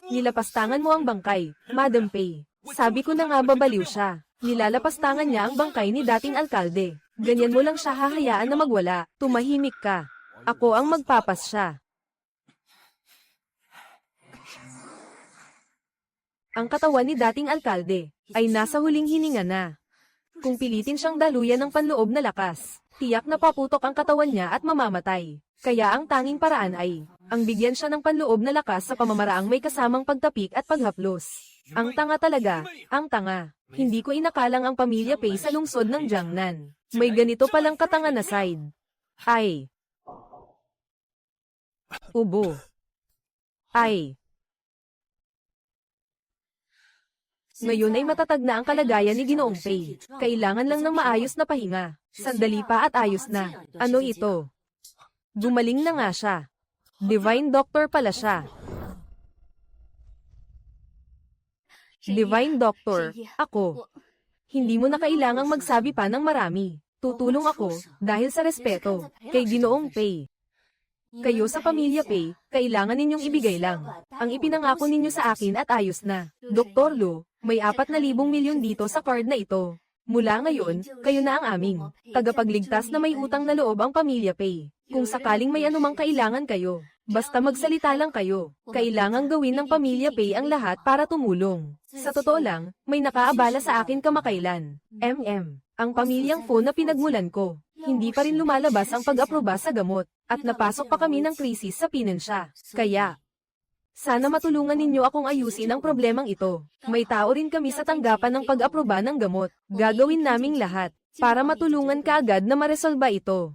Nilapastangan mo ang bangkay, Madam Pei. Sabi ko na nga babaliw siya. Nilalapastangan niya ang bangkay ni dating alkalde. Ganyan mo lang siya hahayaan na magwala. Tumahimik ka. Ako ang magpapas siya. Ang katawan ni dating alkalde ay nasa huling hininga na. Kung pilitin siyang daluyan ng panloob na lakas, tiyak na paputok ang katawan niya at mamamatay. Kaya ang tanging paraan ay, ang bigyan siya ng panloob na lakas sa pamamaraang may kasamang pagtapik at paghaplos. Ang tanga talaga, ang tanga. Hindi ko inakalang ang pamilya Pei sa lungsod ng Jiangnan. May ganito palang katanga na side. Ay. Ubo. Ay. Ngayon ay matatag na ang kalagayan ni Ginoong Pei. Kailangan lang ng maayos na pahinga. Sandali pa at ayos na. Ano ito? Gumaling na nga siya. Divine Doctor pala siya. Divine Doctor, ako. Hindi mo na kailangang magsabi pa ng marami. Tutulong ako, dahil sa respeto, kay Ginoong Pei. Kayo sa pamilya Pei, kailangan ninyong ibigay lang. Ang ipinangako ninyo sa akin at ayos na. Dr. Lu, may 4,000 milyon dito sa card na ito. Mula ngayon, kayo na ang aming tagapagligtas na may utang na loob ang pamilya Pei. Kung sakaling may anumang kailangan kayo, basta magsalita lang kayo. Kailangang gawin ng pamilya Pei ang lahat para tumulong. Sa totoo lang, may nakaabala sa akin kamakailan. Ang pamilyang Fu na pinagmulan ko. Hindi pa rin lumalabas ang pag-aproba sa gamot, at napasok pa kami ng krisis sa pinensya. Kaya, sana matulungan ninyo akong ayusin ang problemang ito. May tao rin kami sa tanggapan ng pag-aproba ng gamot. Gagawin naming lahat, para matulungan ka agad na maresolba ito.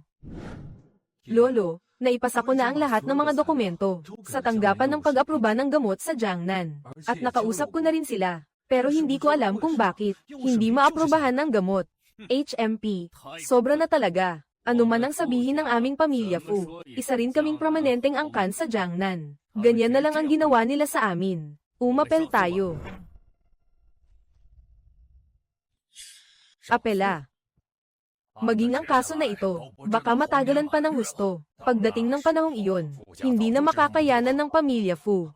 Lolo, naipasa ko na ang lahat ng mga dokumento sa tanggapan ng pag-aproba ng gamot sa Jiangnan. At nakausap ko na rin sila. Pero hindi ko alam kung bakit hindi maaprobahan ng gamot. HMP, sobra na talaga. Ano man ang sabihin ng aming pamilya Fu, isa rin kaming prominenteng angkan sa Jiangnan. Ganyan na lang ang ginawa nila sa amin. Umapel tayo. Apela. Maging ang kaso na ito, baka matagalan pa ng husto. Pagdating ng panahong iyon, hindi na makakayanan ng pamilya Fu.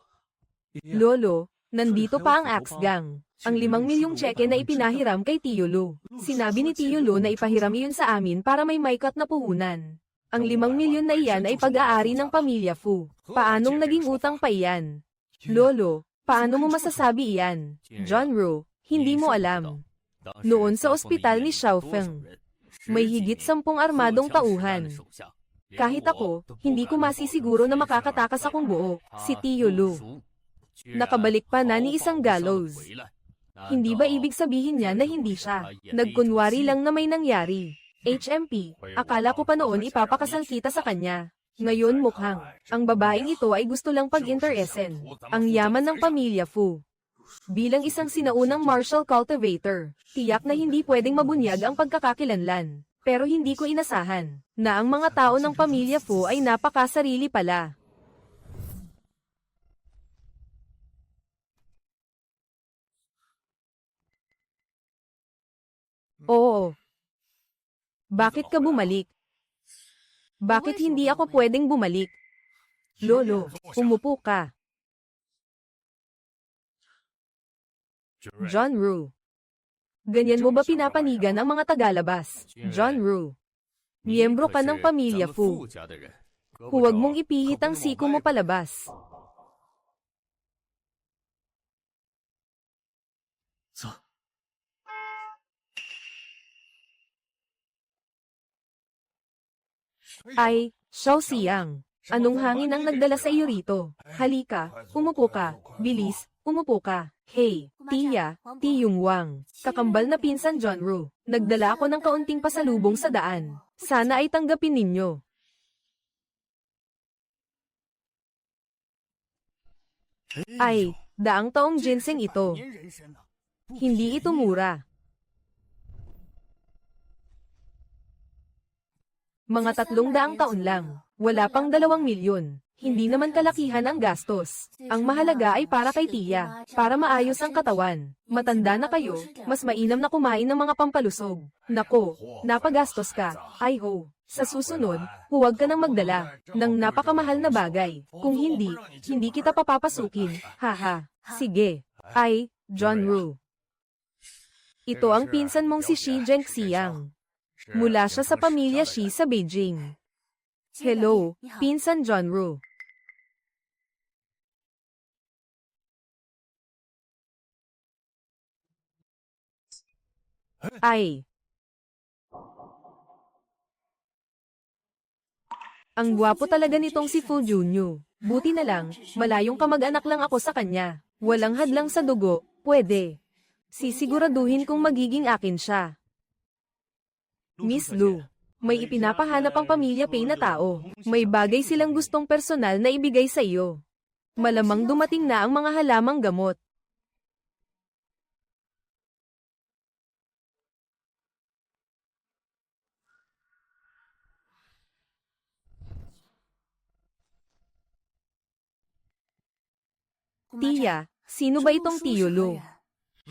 Lolo, nandito pa ang Axe Gang. Ang 5 milyong tseke na ipinahiram kay Tio Lu. Sinabi ni Tio Lu na ipahiram iyon sa amin para may maikat na puhunan. Ang 5 milyon na iyan ay pag-aari ng pamilya Fu. Paanong naging utang pa iyan? Lolo, paano mo masasabi iyan? John Ru, hindi mo alam. Noon sa ospital ni Xiaofeng, may higit 10 armadong tauhan. Kahit ako, hindi ko masisiguro na makakatakas akong buo, si Tio Lu. Nakabalik pa na ni isang gallows. Hindi ba ibig sabihin niya na hindi siya? Nagkunwari lang na may nangyari. HMP, akala ko pa noon ipapakasal kita sa kanya. Ngayon mukhang, ang babaeng ito ay gusto lang pag-interessen. Ang yaman ng pamilya Fu. Bilang isang sinaunang martial cultivator, tiyak na hindi pwedeng mabunyag ang pagkakakilanlan. Pero hindi ko inasahan na ang mga tao ng pamilya Fu ay napakasarili pala. Oo. Bakit ka bumalik? Bakit hindi ako pwedeng bumalik? Lolo, umupo ka. John Ru. Ganyan mo ba pinapanigan ang mga tagalabas? John Ru. Miyembro ka ng pamilya Fu. Huwag mong ipihit ang siko mo palabas. Ay, Xiao Xiang. Anong hangin ang nagdala sa iyo rito? Halika, umupo ka. Bilis, umupo ka. Hey, Tia, Tiyung Wang. Kakambal na pinsan John Ru. Nagdala ako ng kaunting pasalubong sa daan. Sana ay tanggapin ninyo. Ay, daang taong ginseng ito. Hindi ito mura. Mga 300 taon lang. Wala pang 2 milyon. Hindi naman kalakihan ang gastos. Ang mahalaga ay para kay Tia, para maayos ang katawan. Matanda na kayo, mas mainam na kumain ng mga pampalusog. Nako, napagastos ka. Ay ho. Sa susunod, huwag ka nang magdala ng napakamahal na bagay. Kung hindi, hindi kita papapasukin. Haha. Sige. Ay, John Woo. Ito ang pinsan mong si Shi Zhengxiang. Mula siya sa pamilya Shi sa Beijing. Hello, pinsan John Woo. Ay. Ang gwapo talaga nitong si Fu Junyu. Buti na lang, malayong kamag-anak lang ako sa kanya. Walang hadlang sa dugo, pwede. Sisiguraduhin kong magiging akin siya. Miss Lu, may ipinapahanap ang pamilya Pei na tao. May bagay silang gustong personal na ibigay sa iyo. Malamang dumating na ang mga halamang gamot. Tia, sino ba itong Tio Lu?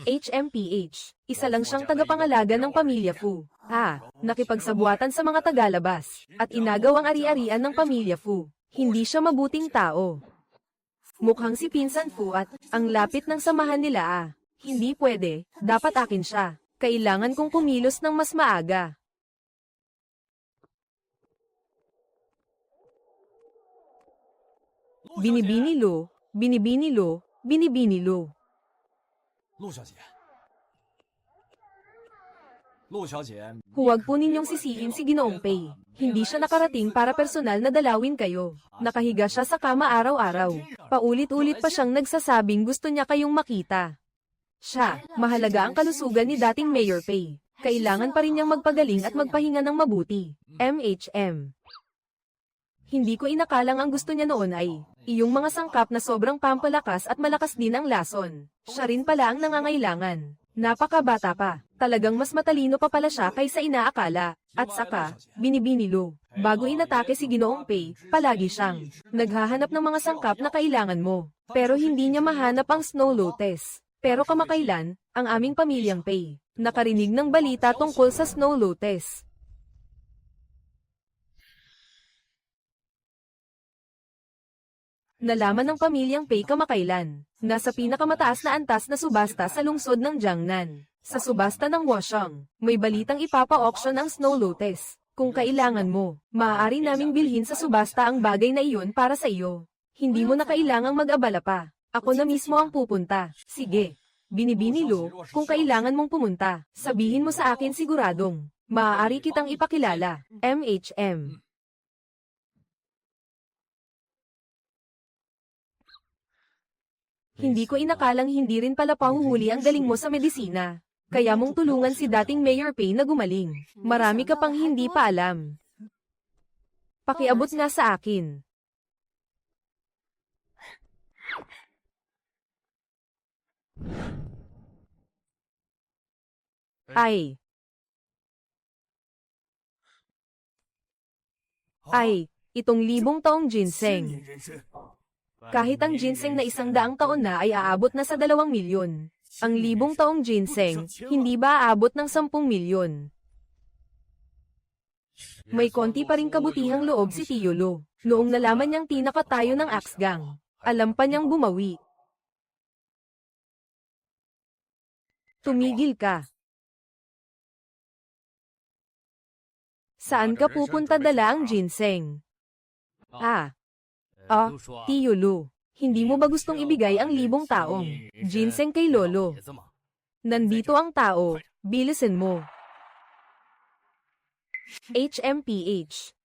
HMPH, isa lang siyang tagapangalaga ng pamilya Fu. Nakipagsabuatan sa mga tagalabas, at inagaw ang ari-arian ng pamilya Fu. Hindi siya mabuting tao. Mukhang si Pinsan Fu at ang lapit ng samahan nila. Hindi pwede, dapat akin siya. Kailangan kong kumilos ng mas maaga. Binibini Lu, binibini Lu, binibini Lu. Huwag po ninyong sisihin si Ginoong Pei. Hindi siya nakarating para personal na dalawin kayo. Nakahiga siya sa kama araw-araw. Paulit-ulit pa siyang nagsasabing gusto niya kayong makita. Siya, mahalaga ang kalusugan ni dating Mayor Pei. Kailangan pa rin niyang magpagaling at magpahinga ng mabuti. MHM. Hindi ko inakalang ang gusto niya noon ay iyong mga sangkap na sobrang pampalakas at malakas din ang lason. Siya rin pala ang nangangailangan. Napakabata pa. Talagang mas matalino pa pala siya kaysa inaakala. At saka, binibini Lu. Bago inatake si Ginoong Pei, palagi siyang naghahanap ng mga sangkap na kailangan mo. Pero hindi niya mahanap ang Snow Lotus. Pero kamakailan, ang aming pamilyang Pei nakarinig ng balita tungkol sa Snow Lotus. Nalaman ng pamilyang Pei kamakailan, nasa pinakamataas na antas na subasta sa lungsod ng Jiangnan. Sa subasta ng Woshong, may balitang ipapa-auction ang Snow Lotus. Kung kailangan mo, maaari naming bilhin sa subasta ang bagay na iyon para sa iyo. Hindi mo na kailangang mag-abala pa. Ako na mismo ang pupunta. Sige. Binibini Lu, kung kailangan mong pumunta, sabihin mo sa akin siguradong maaari kitang ipakilala. MHM. Hindi ko inakalang hindi rin pala pahuhuli ang galing mo sa medisina. Kaya mong tulungan si dating Mayor Pei na gumaling. Marami ka pang hindi pa alam. Pakiabot nga sa akin. Ay, itong 1,000 taong ginseng. Kahit ang ginseng na 100 taon na ay aabot na sa 2 milyon. Ang 1,000 taong ginseng, hindi ba aabot ng 10 milyon? May konti pa ring kabutihang loob si Tio Lu. Noong nalaman niyang tinaka tayo ng Axe Gang, alam pa niyang bumawi. Tumigil ka. Saan ka pupunta dala ang ginseng? Tio Lu, hindi mo ba gustong ibigay ang 1,000 taong ginseng kay Lolo? Nandito ang tao, bilisin mo. HMPH.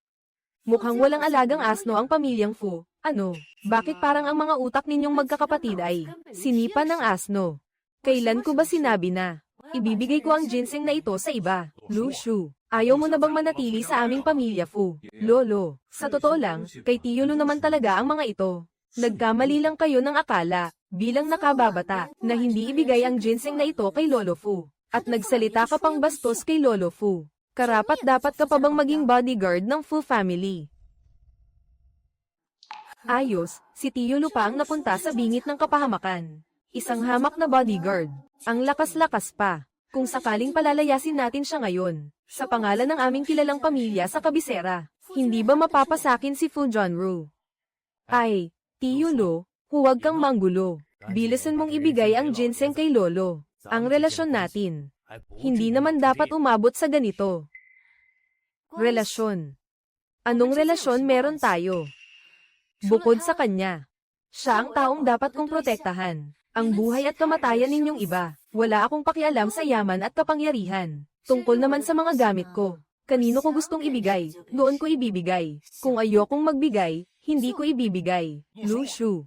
Mukhang walang alagang asno ang pamilyang Fu. Ano, bakit parang ang mga utak ninyong magkakapatid ay sinipa ng asno? Kailan ko ba sinabi na ibibigay ko ang ginseng na ito sa iba? Lu Shu, ayaw mo na bang manatili sa aming pamilya Fu? Lolo, sa totoo lang, kay Tio Lu naman talaga ang mga ito. Nagkamali lang kayo ng akala, bilang nakababata, na hindi ibigay ang ginseng na ito kay Lolo Fu. At nagsalita ka pang bastos kay Lolo Fu. Karapat-dapat ka pa bang maging bodyguard ng Fu family? Ayos, si Tio Lu pa ang napunta sa bingit ng kapahamakan. Isang hamak na bodyguard. Ang lakas-lakas pa. Kung sakaling palalayasin natin siya ngayon, sa pangalan ng aming kilalang pamilya sa kabisera, hindi ba mapapasakin si Fu Junru? Ay, Tio Lu, huwag kang manggulo. Bilisan mong ibigay ang ginseng kay Lolo. Ang relasyon natin. Hindi naman dapat umabot sa ganito. Relasyon. Anong relasyon meron tayo? Bukod sa kanya. Siya ang taong dapat kong protektahan. Ang buhay at kamatayan ninyong iba. Wala akong pakialam sa yaman at kapangyarihan. Tungkol naman sa mga gamit ko. Kanino ko gustong ibigay, doon ko ibibigay. Kung ayokong magbigay, hindi ko ibibigay. Lu Shu.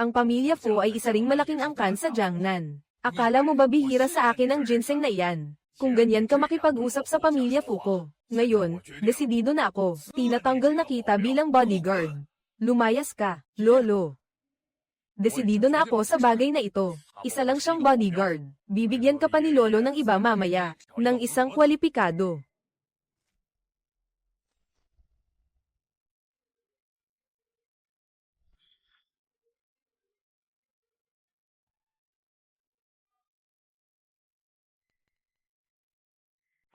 Ang pamilya Fu ay isa ring malaking angkan sa Jiangnan. Akala mo ba bihira sa akin ang ginseng na iyan? Kung ganyan ka makipag-usap sa pamilya Fu ko. Ngayon, desidido na ako. Tinatanggal na kita bilang bodyguard. Lumayas ka, Lolo. Desidido na ako sa bagay na ito. Isa lang siyang bodyguard. Bibigyan ka pa ni Lolo ng iba mamaya, ng isang kwalipikado.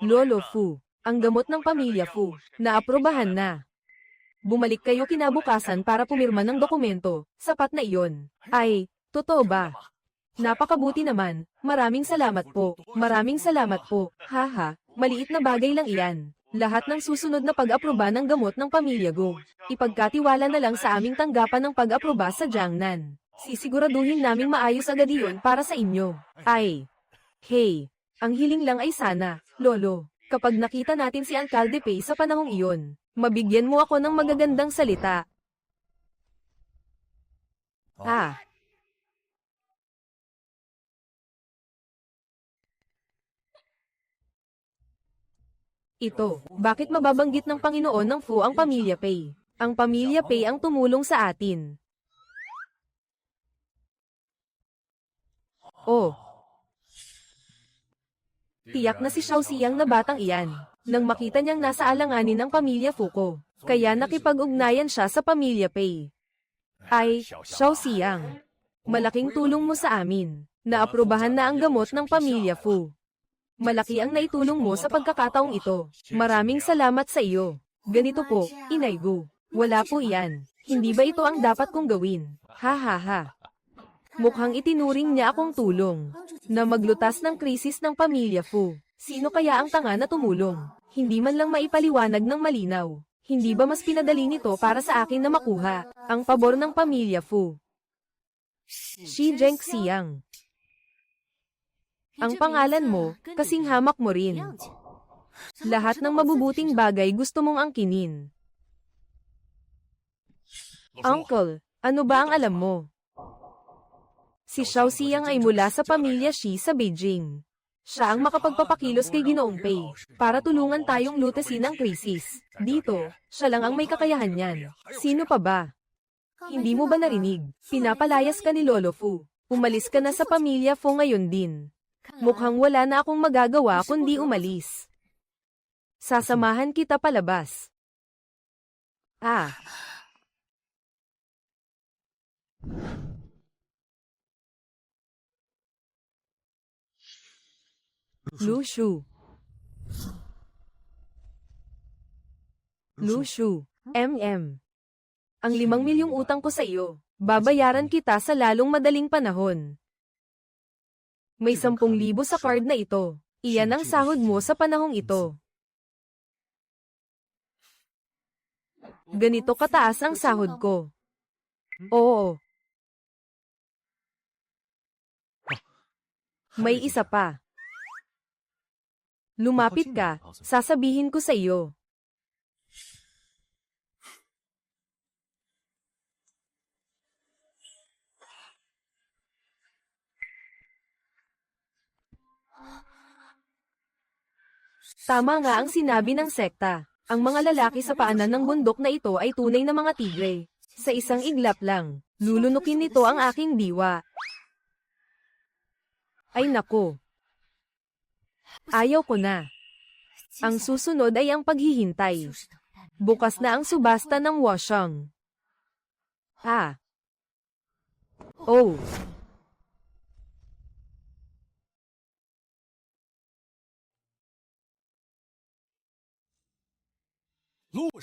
Lolo Fu, ang gamot ng pamilya Fu, naaprobahan na. Bumalik kayo kinabukasan para pumirma ng dokumento, sapat na iyon. Ay, totoo ba? Napakabuti naman, maraming salamat po, haha, maliit na bagay lang iyan. Lahat ng susunod na pag-aproba ng gamot ng pamilya Go, ipagkatiwala na lang sa aming tanggapan ng pag-aproba sa Jiangnan. Sisiguraduhin naming maayos agad iyon para sa inyo. Ay, hey, ang hiling lang ay sana, Lolo, kapag nakita natin si Alcalde Pei sa panahong iyon, mabigyan mo ako ng magagandang salita. Ah. Ito, bakit mababanggit ng Panginoon ng Fu ang pamilya Pei? Ang pamilya Pei ang tumulong sa atin. Oh. Tiyak na si Xiao Xiyang na batang iyan, nang makita niyang nasa alanganin ng pamilya Fu ko, kaya nakipag-ugnayan siya sa pamilya Pei. Ay, Xiao Xiyang, malaking tulong mo sa amin. Naaprubahan na ang gamot ng pamilya Fu. Malaki ang naitulong mo sa pagkakataong ito. Maraming salamat sa iyo. Ganito po, Inay Gu. Wala po iyan. Hindi ba ito ang dapat kong gawin? Ha ha ha. Mukhang itinuring niya akong tulong na maglutas ng krisis ng pamilya Fu. Sino kaya ang tanga na tumulong? Hindi man lang maipaliwanag ng malinaw. Hindi ba mas pinadali nito para sa akin na makuha ang pabor ng pamilya Fu? Shi Zhengxiang. Ang pangalan mo, kasing hamak mo rin. Lahat ng mabubuting bagay gusto mong angkinin. Uncle, ano ba ang alam mo? Si Xiao Xiyang ay mula sa pamilya Shi sa Beijing. Siya ang makapagpapakilos kay Ginoong Pei, para tulungan tayong lutasin ang krisis. Dito, siya lang ang may kakayahan niyan. Sino pa ba? Hindi mo ba narinig? Pinapalayas ka ni Lolo Fu. Umalis ka na sa pamilya Fu ngayon din. Mukhang wala na akong magagawa kundi umalis. Sasamahan kita palabas. Ah. Lu Shu. Lu Shu, MM. Ang 5 milyong utang ko sa iyo, babayaran kita sa lalong madaling panahon. May 10,000 sa card na ito. Iyan ang sahod mo sa panahong ito. Ganito kataas ang sahod ko. Oo. May isa pa. Lumapit ka, sasabihin ko sa iyo. Tama nga ang sinabi ng sekta. Ang mga lalaki sa paanan ng bundok na ito ay tunay na mga tigre. Sa isang iglap lang, lulunukin nito ang aking diwa. Ay nako. Ayaw ko na. Ang susunod ay ang paghihintay. Bukas na ang subasta ng Washang. Ah. Oh.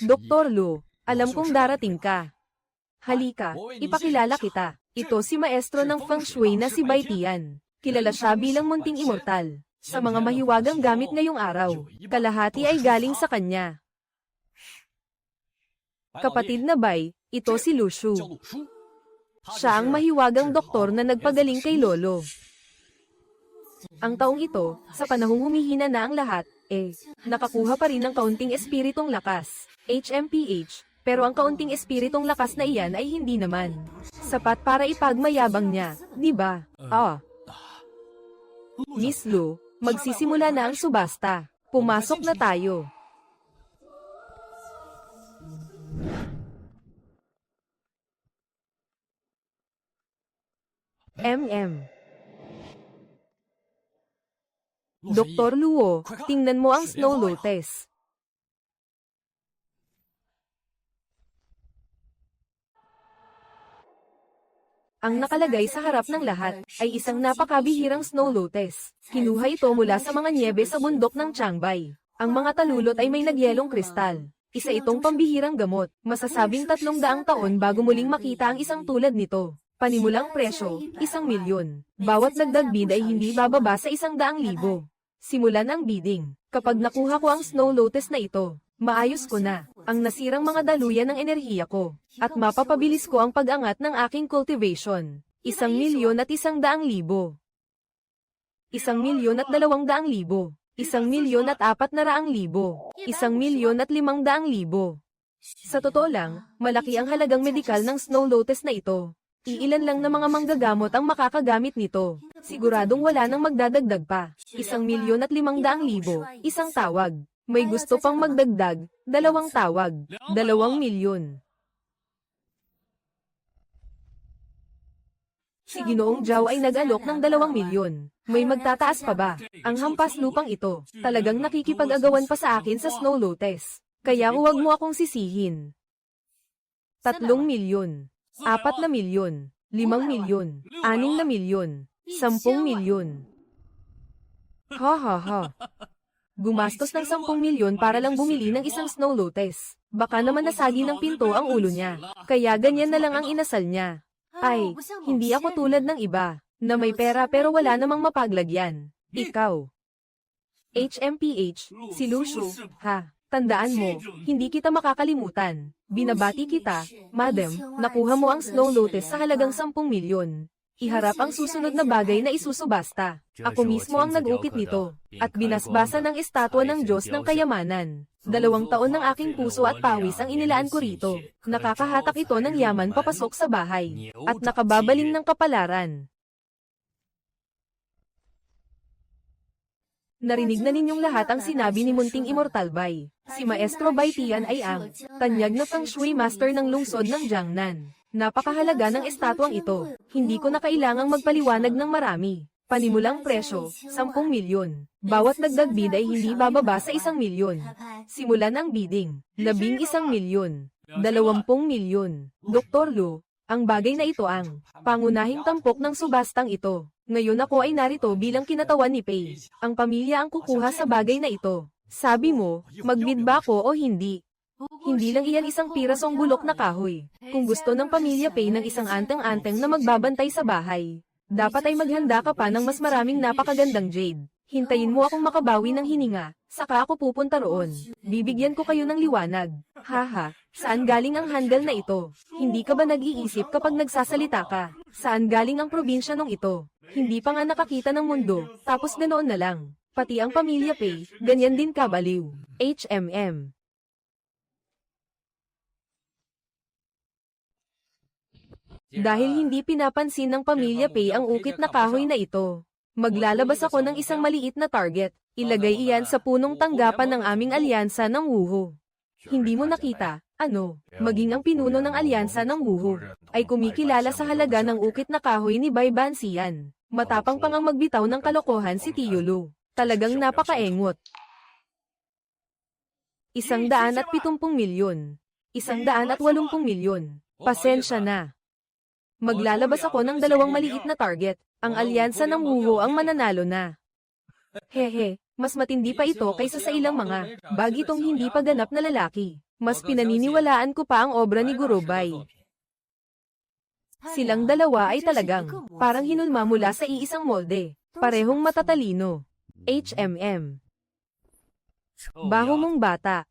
Dr. Lu, alam kong darating ka. Halika, ipakilala kita. Ito si maestro ng Feng Shui na si Bai Tian. Kilala siya bilang munting immortal. Sa mga mahiwagang gamit ngayong araw, kalahati ay galing sa kanya. Kapatid na Bai, ito si Lu Shu. Siya ang mahiwagang doktor na nagpagaling kay Lolo. Ang taong ito, sa panahong humihina na ang lahat, nakakuha pa rin ng kaunting espiritong lakas, HMPH, pero ang kaunting espiritong lakas na iyan ay hindi naman sapat para ipagmayabang niya, di ba? Miss Lu, magsisimula na ang subasta. Pumasok na tayo. Dr. Luo, tingnan mo ang Snow Lotus. Ang nakalagay sa harap ng lahat ay isang napakabihirang Snow Lotus. Kinuha ito mula sa mga nyebe sa bundok ng Changbay. Ang mga talulot ay may nagyelong kristal. Isa itong pambihirang gamot. Masasabing 300 taon bago muling makita ang isang tulad nito. Panimulang presyo, 1 milyon. Bawat dagdag bid ay hindi bababa sa 100,000. Simulan ang bidding. Kapag nakuha ko ang Snow Lotus na ito, maayos ko na ang nasirang mga daluyan ng enerhiya ko, at mapapabilis ko ang pag-angat ng aking cultivation. 1,000,000 at 100,000. 1,000,000 at 200,000. 1,000,000 at 400,000. 1,000,000 at 500,000. Sa totoo lang, malaki ang halagang medikal ng Snow Lotus na ito. Iilan lang na mga manggagamot ang makakagamit nito. Siguradong wala nang magdadagdag pa. 1,000,000 at 500,000, isang tawag. May gusto pang magdagdag, 2 tawag, 2 milyon. Si Ginoong Zhao ay nag-alok ng 2 milyon. May magtataas pa ba? Ang hampas lupang ito, talagang nakikipag-agawan pa sa akin sa Snow Lotus. Kaya huwag mo akong sisihin. 3 milyon. 4 na milyon. 5 milyon. 6 na milyon. 10 milyon. Ha ha ha. Gumastos ng 10 milyon para lang bumili ng isang Snow Lotus. Baka naman nasagi ng pinto ang ulo niya. Kaya ganyan na lang ang inasal niya. Ay, hindi ako tulad ng iba, na may pera pero wala namang mapaglagyan. Ikaw. HMPH, si Lu Shu, ha. Tandaan mo, hindi kita makakalimutan. Binabati kita, madam, nakuha mo ang Snow Lotus sa halagang 10 milyon. Iharap ang susunod na bagay na isusubasta. Ako mismo ang nag-ukit nito, at binasbasa ng estatwa ng Diyos ng Kayamanan. 2 taon ng aking puso at pawis ang inilaan ko rito. Nakakahatak ito ng yaman papasok sa bahay, at nakababaling ng kapalaran. Narinig na ninyong lahat ang sinabi ni Munting Immortal Bai. Si Maestro Bai Tian ay ang tanyag na Feng Shui Master ng lungsod ng Jiangnan. Napakahalaga ng estatwang ito. Hindi ko na kailangang magpaliwanag ng marami. Panimulang presyo, 10 milyon. Bawat dagdag bid ay hindi bababa sa 1 milyon. Simulan ang bidding, 11 milyon. 20 milyon. Dr. Lu, ang bagay na ito ang pangunahing tampok ng subastang ito. Ngayon ako ay narito bilang kinatawan ni Pei. Ang pamilya ang kukuha sa bagay na ito. Sabi mo, mag-bid ba ako o hindi? Hindi lang iyan isang pirasong bulok na kahoy. Kung gusto ng pamilya Pei ng isang anteng-anteng na magbabantay sa bahay, dapat ay maghanda ka pa ng mas maraming napakagandang jade. Hintayin mo akong makabawi ng hininga, saka ako pupunta roon. Bibigyan ko kayo ng liwanag. Haha, saan galing ang handle na ito? Hindi ka ba nag-iisip kapag nagsasalita ka? Saan galing ang probinsya nung ito? Hindi pa nga nakakita ng mundo, tapos ganoon na lang. Pati ang pamilya Pei, ganyan din kabaliw. HMM. Dahil hindi pinapansin ng pamilya Pei ang ukit na kahoy na ito, maglalabas ako ng isang maliit na target. Ilagay iyan sa punong tanggapan ng aming alyansa ng Wuho. Hindi mo nakita, Maging ang pinuno ng alyansa ng Wuhu, ay kumikilala sa halaga ng ukit na kahoy ni Bai Bansian. Matapang pang ang magbitaw ng kalokohan si Tio Lu. Talagang napakaengot. 170 milyon. 180 milyon. Pasensya na. Maglalabas ako ng 2 maliit na target. Ang alyansa ng Wuhu ang mananalo na. Hehe, mas matindi pa ito kaysa sa ilang mga bagitong hindi pa ganap na lalaki. Mas pinaniniwalaan ko pa ang obra ni Gurubay. Silang dalawa ay talagang parang hinulma mula sa iisang molde. Parehong matatalino. HMM. Baho mong bata.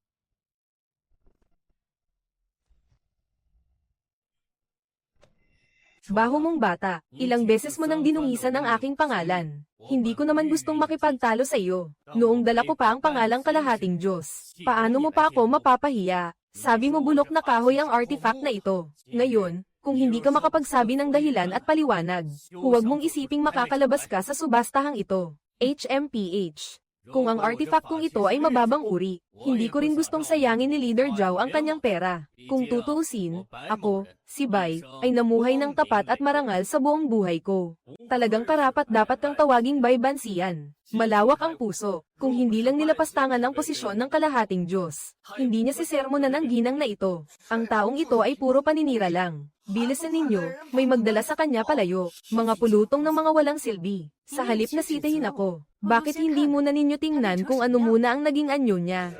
Baho mong bata, ilang beses mo nang dinungisan ang aking pangalan. Hindi ko naman gustong makipagtalo sa iyo. Noong dala ko pa ang pangalang kalahating Diyos. Paano mo pa ako mapapahiya? Sabi mo bulok na kahoy ang artifact na ito. Ngayon, kung hindi ka makapagsabi ng dahilan at paliwanag, huwag mong isiping makakalabas ka sa subastahang ito. HMPH. Kung ang artifact kong ito ay mababang uri, hindi ko rin gustong sayangin ni Leader Zhao ang kanyang pera. Kung tutuusin, ako, si Bai, ay namuhay ng tapat at marangal sa buong buhay ko. Talagang karapat dapat kang tawaging Bai Bansian. Malawak ang puso, kung hindi lang nilapastangan ang posisyon ng kalahating Diyos. Hindi niya sisermonan ang ginang na ito. Ang taong ito ay puro paninira lang. Bilisan ninyo, may magdala sa kanya palayo, mga pulutong ng mga walang silbi. Sa halip na sitahin ako, bakit hindi muna ninyo tingnan kung ano muna ang naging anyo niya?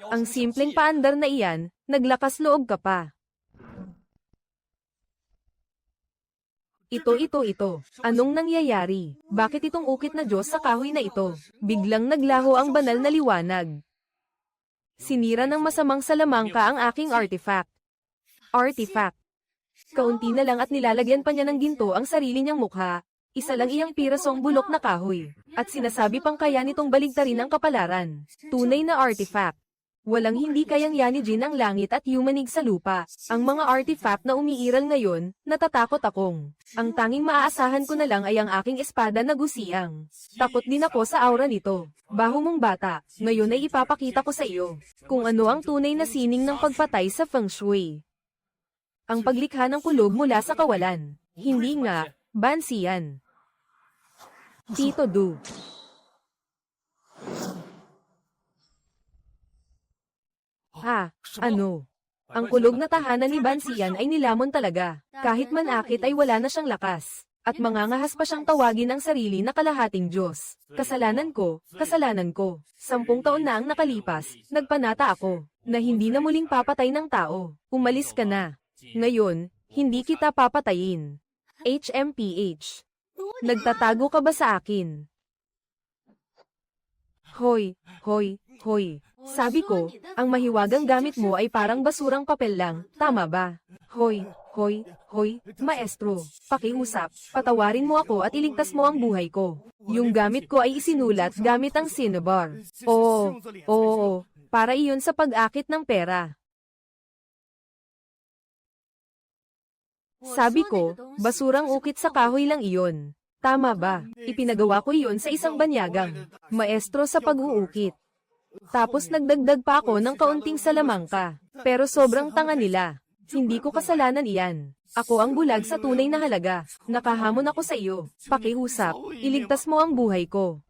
Ang simpleng paandar na iyan, naglakas loob ka pa. Ito. Anong nangyayari? Bakit itong ukit na Diyos sa kahoy na ito? Biglang naglaho ang banal na liwanag. Sinira ng masamang salamangka ang aking artifact. Kaunti na lang at nilalagyan pa niya ng ginto ang sarili niyang mukha. Isa lang iyang pirasong bulok na kahoy. At sinasabi pang kaya nitong baligtarin ang kapalaran. Tunay na artifact. Walang hindi kayang yanijin ang langit at yumanig sa lupa. Ang mga artifact na umiiral ngayon, natatakot akong. Ang tanging maaasahan ko na lang ay ang aking espada na gusiang. Takot din ako sa aura nito. Baho mong bata, ngayon ay ipapakita ko sa iyo kung ano ang tunay na sining ng pagpatay sa Feng Shui. Ang paglikha ng kulog mula sa kawalan. Hindi nga, Bansian. Tito Du. Ang kulog na tahanan ni Bansian ay nilamon talaga. Kahit manakit ay wala na siyang lakas. At mangangahas pa siyang tawagin ang sarili na kalahating Diyos. Kasalanan ko. 10 taon na ang nakalipas, nagpanata ako, na hindi na muling papatay ng tao. Umalis ka na. Ngayon, hindi kita papatayin. HMPH. Nagtatago ka ba sa akin? Hoy. Sabi ko, ang mahiwagang gamit mo ay parang basurang papel lang, tama ba? Hoy, maestro, pakiusap, patawarin mo ako at iligtas mo ang buhay ko. Yung gamit ko ay isinulat gamit ang cinnabar. Oo, para iyon sa pag-akit ng pera. Sabi ko, basurang ukit sa kahoy lang iyon. Tama ba? Ipinagawa ko iyon sa isang banyagang maestro sa pag-uukit. Tapos nagdagdag pa ako ng kaunting salamangka. Pero sobrang tanga nila. Hindi ko kasalanan iyan. Ako ang bulag sa tunay na halaga. Nakahamon ako sa iyo. Pakiusap, iligtas mo ang buhay ko.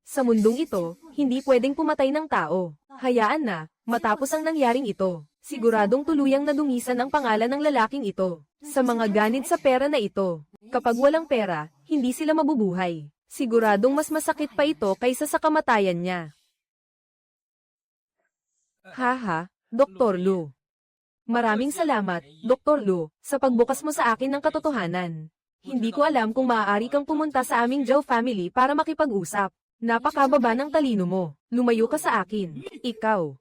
Sa mundong ito, hindi pwedeng pumatay ng tao. Hayaan na, matapos ang nangyaring ito. Siguradong tuluyang nadungisan ang pangalan ng lalaking ito. Sa mga ganid sa pera na ito. Kapag walang pera, hindi sila mabubuhay. Siguradong mas masakit pa ito kaysa sa kamatayan niya. Haha, Dr. Lu. Maraming salamat, Dr. Lu, sa pagbukas mo sa akin ng katotohanan. Hindi ko alam kung maaari kang pumunta sa aming Zhao family para makipag-usap. Napakababa ng talino mo. Lumayo ka sa akin. Ikaw.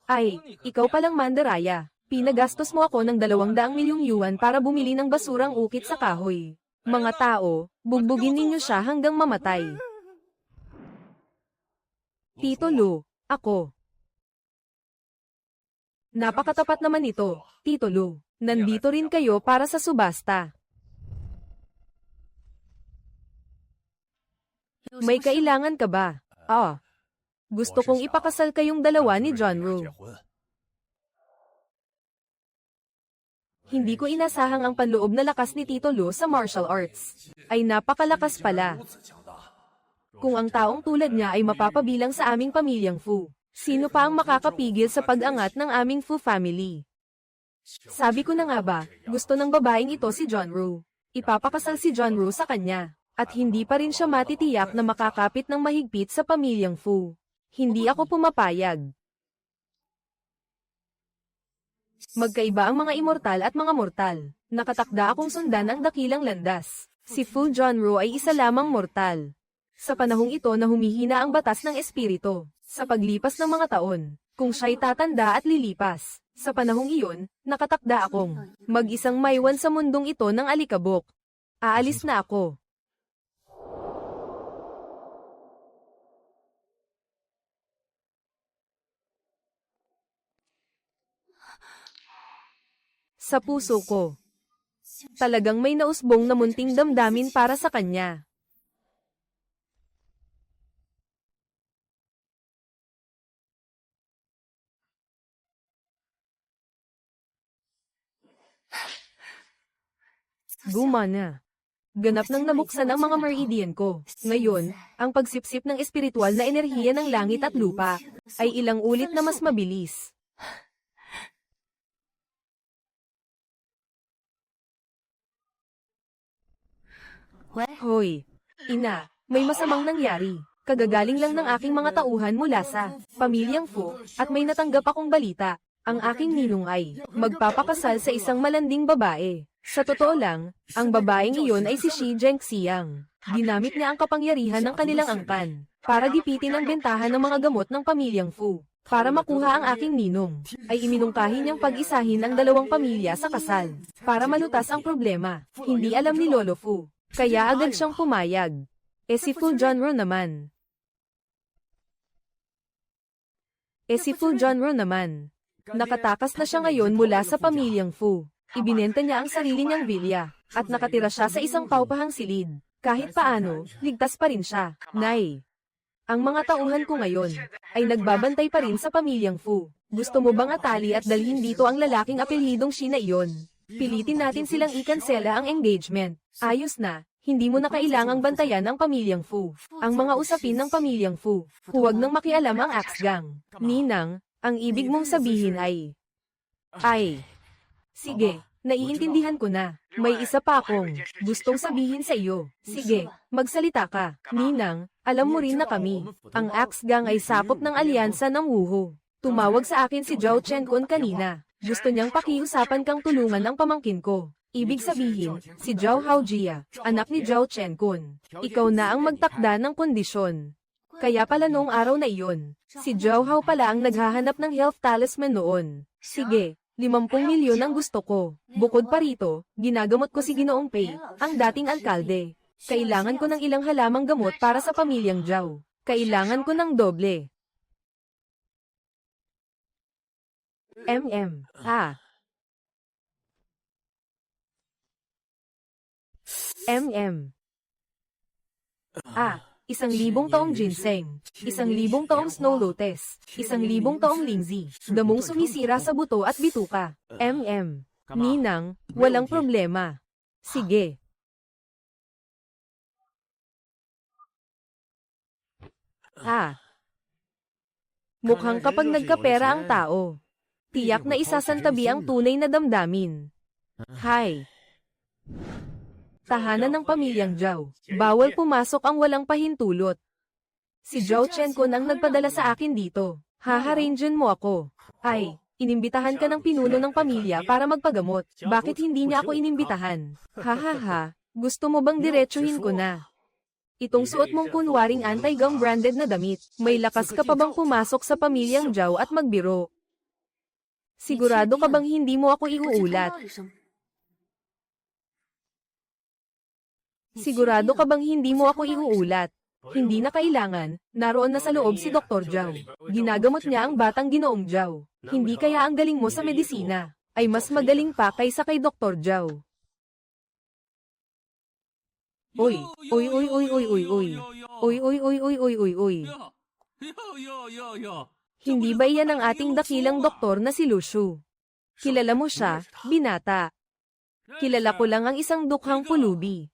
Ay, ikaw palang mandaraya. Pinagastos mo ako ng 200 milyong yuan para bumili ng basurang ukit sa kahoy. Mga tao, bugbugin ninyo siya hanggang mamatay. Tito Lu, ako. Napakatapat naman ito, Tito Lu. Nandito rin kayo para sa subasta. May kailangan ka ba? Gusto kong ipakasal kayong dalawa ni John Roo. Hindi ko inasahang ang panloob na lakas ni Tito Lu sa martial arts. Ay napakalakas pala. Kung ang taong tulad niya ay mapapabilang sa aming pamilyang Fu, sino pa ang makakapigil sa pag-angat ng aming Fu family? Sabi ko na nga ba, gusto ng babaeng ito si John Roo. Ipapakasal si John Roo sa kanya, at hindi pa rin siya matitiyak na makakapit ng mahigpit sa pamilyang Fu. Hindi ako pumapayag. Magkaiba ang mga immortal at mga mortal. Nakatakda akong sundan ang dakilang landas. Si Fu John Roo ay isa lamang mortal. Sa panahong ito na humihina ang batas ng espiritu. Sa paglipas ng mga taon, kung siya'y tatanda at lilipas. Sa panahong iyon, nakatakda akong mag-isang maiwan sa mundong ito ng alikabok. Aalis na ako. Sa puso ko, talagang may nausbong na munting damdamin para sa kanya. Gumana. Ganap nang nabuksan ang mga meridian ko. Ngayon, ang pagsipsip ng espiritual na enerhiya ng langit at lupa ay ilang ulit na mas mabilis. Hoy, ina, may masamang nangyari. Kagagaling lang ng aking mga tauhan mula sa pamilyang Fu, at may natanggap akong balita. Ang aking ninong ay magpapakasal sa isang malanding babae. Sa totoo lang, ang babaeng iyon ay si Shi Zhengxiang. Ginamit niya ang kapangyarihan ng kanilang angkan para gipitin ang bentahan ng mga gamot ng pamilyang Fu. Para makuha ang aking ninong, ay iminungkahi niyang pag-isahin ang dalawang pamilya sa kasal. Para malutas ang problema, hindi alam ni Lolo Fu. Kaya agad siyang pumayag. Si Fu John Roo naman. Nakatakas na siya ngayon mula sa pamilyang Fu. Ibinenta niya ang sarili niyang vilya, at nakatira siya sa isang paupahang silid. Kahit paano, ligtas pa rin siya. Nay. Ang mga tauhan ko ngayon, ay nagbabantay pa rin sa pamilyang Fu. Gusto mo bang atali at dalhin dito ang lalaking apelyidong Shi na iyon? Pilitin natin silang ikansela ang engagement. Ayos na, hindi mo na kailangang bantayan ang pamilyang Fu. Ang mga usapin ng pamilyang Fu, huwag nang makialam ang Axe Gang. Ninang, ang ibig mong sabihin ay... Sige, naiintindihan ko na. May isa pa akong gustong sabihin sa iyo. Sige, magsalita ka. Ninang, alam mo rin na kami. Ang Axe Gang ay sakop ng alyansa ng Wuhu. Tumawag sa akin si Zhao Chenkun kanina. Gusto niyang pakiusapan kang tulungan ang pamangkin ko. Ibig sabihin, si Zhao Haojia, anak ni Zhao Chenkun. Ikaw na ang magtakda ng kondisyon. Kaya pala noong araw na iyon, si Zhao Hao pala ang naghahanap ng health talisman noon. Sige, 50 milyon ang gusto ko. Bukod pa rito, ginagamot ko si Ginoong Pei, ang dating alkalde. Kailangan ko ng ilang halamang gamot para sa pamilyang Zhao. Kailangan ko ng doble. Isang 1,000 taong ginseng, 1,000 taong snow lotus, 1,000 taong lingzi, damong sumisira sa buto at bituka. Ninang, walang problema. Sige. Mukhang kapag nagkapera ang tao, tiyak na isasantabi ang tunay na damdamin. Tahanan ng pamilyang Zhao. Bawal pumasok ang walang pahintulot. Si Zhao Chenkun ang nagpadala sa akin dito. Haharangean mo ako. Inimbitahan ka ng pinuno ng pamilya para magpagamot. Bakit hindi niya ako inimbitahan? Gusto mo bang diretsuhin ko na? Itong suot mong kunwaring anti-gang branded na damit, may lakas ka pa bang pumasok sa pamilyang Zhao at magbiro? Sigurado ka bang hindi mo ako iuulat? Sigurado ka bang hindi mo ako iuulat? Hindi na kailangan, naroon na sa loob si Dr. Zhao. Ginagamot niya ang batang Ginoong Zhao. Hindi kaya ang galing mo sa medisina, ay mas magaling pa kaysa kay Dr. Zhao. Uy. Uy, uy, uy, uy, uy, uy, uy. Hindi ba iyan ang ating dakilang doktor na si Lushu? Kilala mo siya, binata. Kilala ko lang ang isang dukhang pulubi.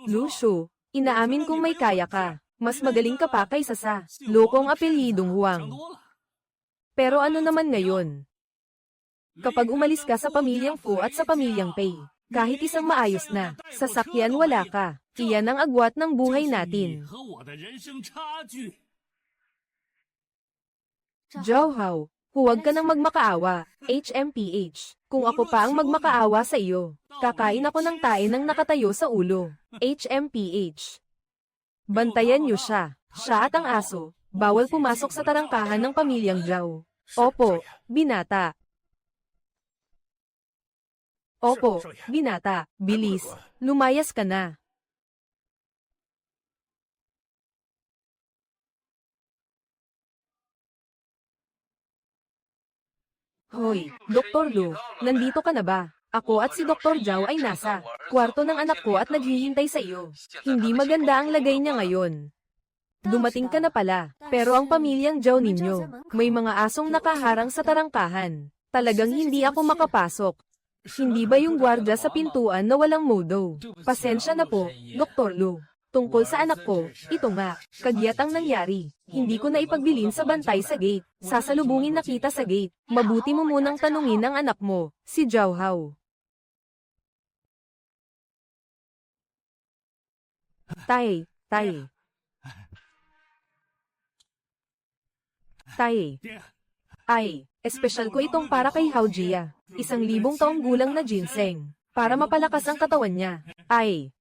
Lushu, inaamin kong may kaya ka. Mas magaling ka pa kaysa sa lokong apelyidong Huang. Pero ano naman ngayon? Kapag umalis ka sa pamilyang Fu at sa pamilyang Pei, kahit isang maayos na sasakyan wala ka. Iyan ang agwat ng buhay natin. Zhao Hao, huwag ka nang magmakaawa, HMPH. Kung ako pa ang magmakaawa sa iyo, kakain ako ng tae ng nakatayo sa ulo, HMPH. Bantayan niyo siya. Siya at ang aso, bawal pumasok sa tarangkahan ng pamilyang Zhao. Opo, binata. Opo, binata, bilis, lumayas ka na. Hoy, Dr. Lu, nandito ka na ba? Ako at si Dr. Zhao ay nasa kwarto ng anak ko at naghihintay sa iyo. Hindi maganda ang lagay niya ngayon. Dumating ka na pala, pero ang pamilyang Zhao ninyo, may mga asong nakaharang sa tarangkahan. Talagang hindi ako makapasok. Hindi ba yung gwardya sa pintuan na walang modo? Pasensya na po, Dr. Lu. Tungkol sa anak ko, ito nga, kagyatang nangyari. Hindi ko na ipagbilin sa bantay sa gate. Sasalubungin na kita sa gate. Mabuti mo munang tanungin ang anak mo, si Zhao Hao. Tay. Ay, espesyal ko itong para kay Hao Jia. 1,000 taong gulang na ginseng. Para mapalakas ang katawan niya. Ay.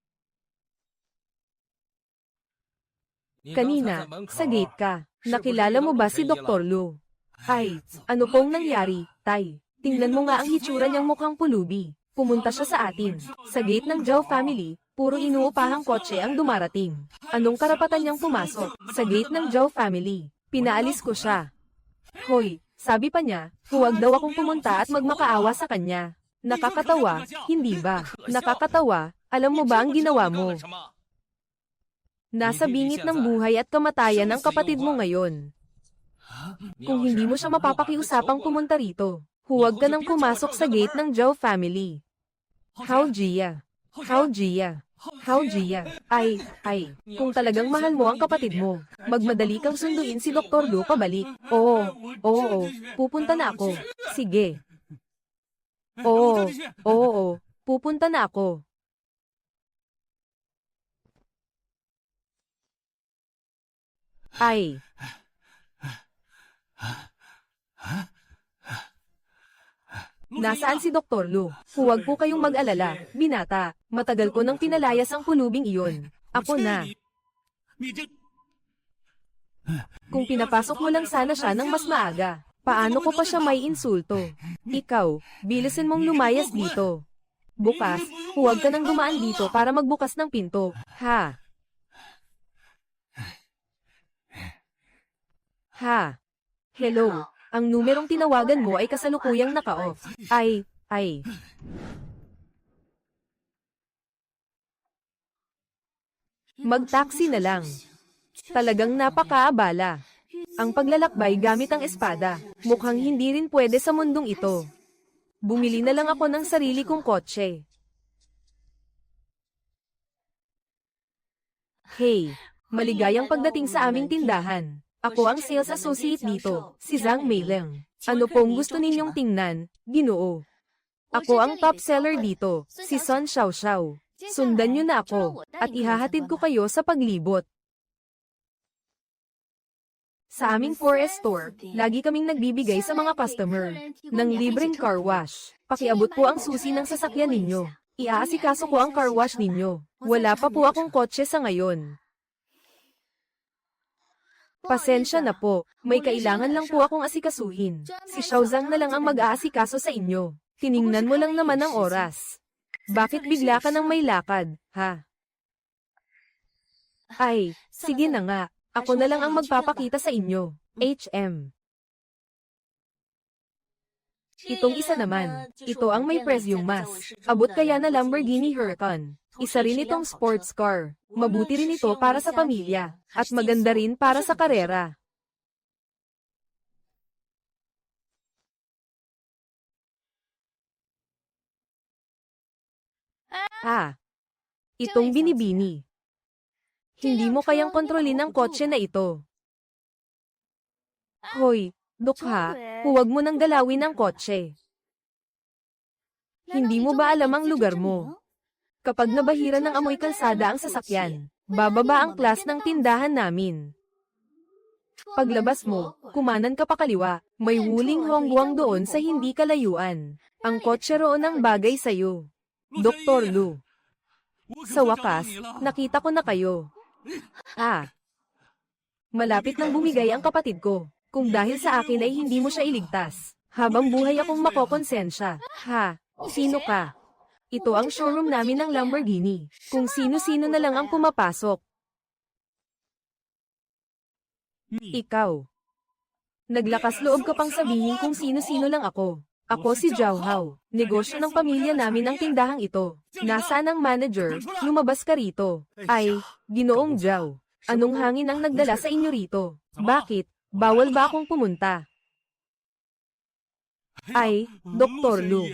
Kanina, sa gate ka. Nakilala mo ba si Dr. Lu? Ay, ano pong nangyari, Tay? Tingnan mo nga ang hitsura niyang mukhang pulubi. Pumunta siya sa atin. Sa gate ng Zhao family, puro inuupahang kotse ang dumarating. Anong karapatan niyang pumasok sa gate ng Zhao family? Pinaalis ko siya. Hoy, sabi pa niya, huwag daw akong pumunta at magmakaawa sa kanya. Nakakatawa, hindi ba? Nakakatawa, alam mo ba ang ginawa mo? Nasa bingit ng buhay at kamatayan ng kapatid mo ngayon. Kung hindi mo siya mapapakiusapang pumunta rito, huwag ka nang pumasok sa gate ng Zhao family. Hao Jia. Ay, kung talagang mahal mo ang kapatid mo, magmadali kang sunduin si Dr. Lu pabalik. Oo, pupunta na ako. Sige. Oo, pupunta na ako. Ay. Nasaan si Dr. Lu? Huwag po kayong mag-alala, binata. Matagal ko nang pinalayas ang pulubing iyon. Ako na. Kung pinapasok mo lang sana siya ng mas maaga, paano ko pa siya may insulto? Ikaw, bilisin mong lumayas dito. Bukas, huwag ka nang dumaan dito para magbukas ng pinto, ha? Hello. Ang numerong tinawagan mo ay kasalukuyang naka-off. Ay. Mag-taxi na lang. Talagang napakaabala. Ang paglalakbay gamit ang espada, mukhang hindi rin pwede sa mundong ito. Bumili na lang ako ng sarili kong kotse. Hey, maligayang pagdating sa aming tindahan. Ako ang sales associate dito, si Zhang Meileng. Ano pong gusto ninyong tingnan, Ginoo? Ako ang top seller dito, si Sun Xiaoxiao. Sundan niyo na ako, at ihahatid ko kayo sa paglibot. Sa aming forest store, lagi kaming nagbibigay sa mga customer ng libreng car wash. Pakiabot po ang susi ng sasakyan ninyo. Iaasikaso ko ang car wash ninyo. Wala pa po akong kotse sa ngayon. Pasensya na po, may kailangan lang po akong asikasuhin. Si Xiaozang na lang ang mag-aasikaso sa inyo. Tiningnan mo lang naman ang oras. Bakit bigla ka nang may lakad, ha? Ay, sige na nga. Ako na lang ang magpapakita sa inyo. HM. Itong isa naman. Ito ang may presyong mas. Abot kaya na Lamborghini Huracan. Isa rin itong sports car. Mabuti rin ito para sa pamilya. At maganda rin para sa karera. Itong binibini. Hindi mo kayang kontrolin ang kotse na ito. Hoy, Dukha, huwag mo nang galawin ang kotse. Hindi mo ba alam ang lugar mo? Kapag nabahira ng amoy kalsada ang sasakyan, bababa ang class ng tindahan namin. Paglabas mo, kumanan ka pa kaliwa, may huling hongguang doon sa hindi kalayuan. Ang kotse roon ang bagay sa'yo. Dr. Lu. Sa wakas, nakita ko na kayo. Malapit nang bumigay ang kapatid ko. Kung dahil sa akin ay hindi mo siya iligtas. Habang buhay akong makokonsensya. Sino ka? Ito ang showroom namin ng Lamborghini. Kung sino-sino na lang ang pumapasok. Ikaw. Naglakas loob ka pang sabihin kung sino-sino lang ako. Ako si Zhao Hao. Negosyo ng pamilya namin ang tindahang ito. Nasaan ang manager? Lumabas ka rito. Ginoong Zhao. Anong hangin ang nagdala sa inyo rito? Bakit? Bawal ba akong pumunta? Dr. Lu.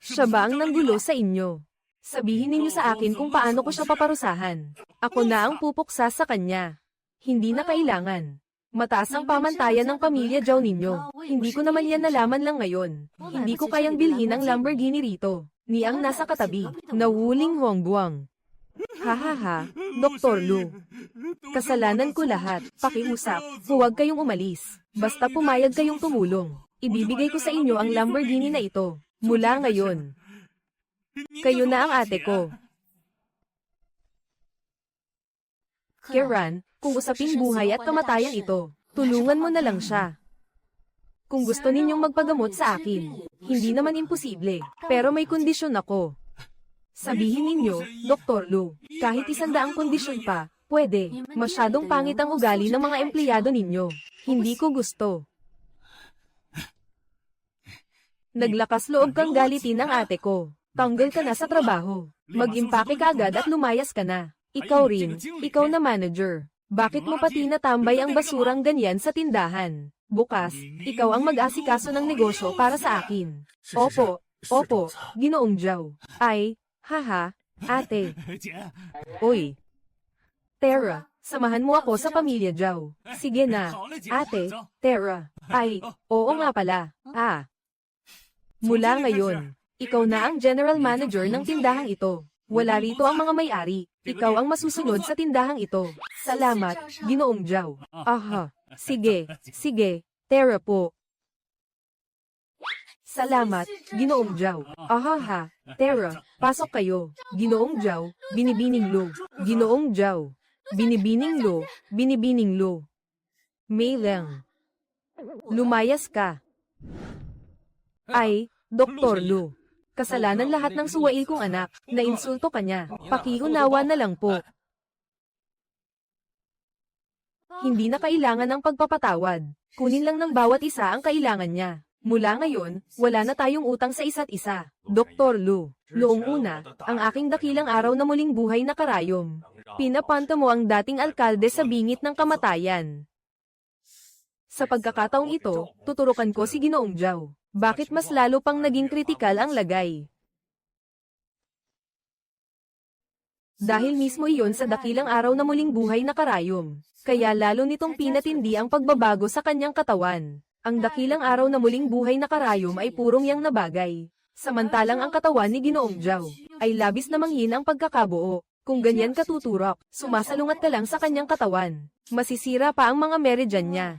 Siya ba ang nanggulo sa inyo? Sabihin ninyo sa akin kung paano ko siya paparusahan. Ako na ang pupuksa sa kanya. Hindi na kailangan. Mataas ang pamantayan ng pamilya Zhao ninyo. Hindi ko naman yan nalaman lang ngayon. Hindi ko kayang bilhin ang Lamborghini rito. Ni ang nasa katabi. Nawuling Hongguang. Dr. Lu. Kasalanan ko lahat. Pakiusap. Huwag kayong umalis. Basta pumayag kayong tumulong. Ibibigay ko sa inyo ang Lamborghini na ito. Mula ngayon. Kayo na ang ate ko. Kiran, kung usaping buhay at kamatayan ito, tulungan mo na lang siya. Kung gusto ninyong magpagamot sa akin, hindi naman imposible, pero may kondisyon ako. Sabihin ninyo, Dr. Lu, kahit 100 kondisyon pa, pwede. Masyadong pangit ang ugali ng mga empleyado ninyo. Hindi ko gusto. Naglakas loob kang galitin ang ate ko. Tanggal ka na sa trabaho. Mag-impake ka agad at lumayas ka na. Ikaw rin, ikaw na manager. Bakit mo pati natambay ang basurang ganyan sa tindahan? Bukas, ikaw ang mag-asikaso ng negosyo para sa akin. Opo, Ginoong Zhao. Ate. Uy. Tara, samahan mo ako sa pamilya Zhao. Sige na, ate, Tara. Oo nga pala. Mula ngayon, ikaw na ang general manager ng tindahang ito. Wala rito ang mga may-ari. Ikaw ang masusunod sa tindahang ito. Salamat, Ginoong Zhao. Sige, Tara po. Salamat, Ginoong Zhao. Tara, pasok kayo. Ginoong Zhao, binibining Lu. Ginoong Zhao, binibining Lu. Mei Leng. Lumayas ka. Dr. Lu. Kasalanan lahat ng suwail kong anak, nainsulto ka niya. Pakiunawa na lang po. Hindi na kailangan ng pagpapatawad. Kunin lang ng bawat isa ang kailangan niya. Mula ngayon, wala na tayong utang sa isa't isa. Dr. Lu. Noong una, ang aking dakilang araw na muling buhay na karayom. Pinapanta mo ang dating alkalde sa bingit ng kamatayan. Sa pagkakataong ito, tuturukan ko si Ginoong Zhao. Bakit mas lalo pang naging kritikal ang lagay? Dahil mismo iyon sa dakilang araw na muling buhay na karayom. Kaya lalo nitong pinatindi ang pagbabago sa kanyang katawan. Ang dakilang araw na muling buhay na karayom ay purong yang na bagay. Samantalang ang katawan ni Ginoong Zhao ay labis na manghin ang pagkakabuo. Kung ganyan ka tuturok, sumasalungat ka lang sa kanyang katawan. Masisira pa ang mga meridian niya.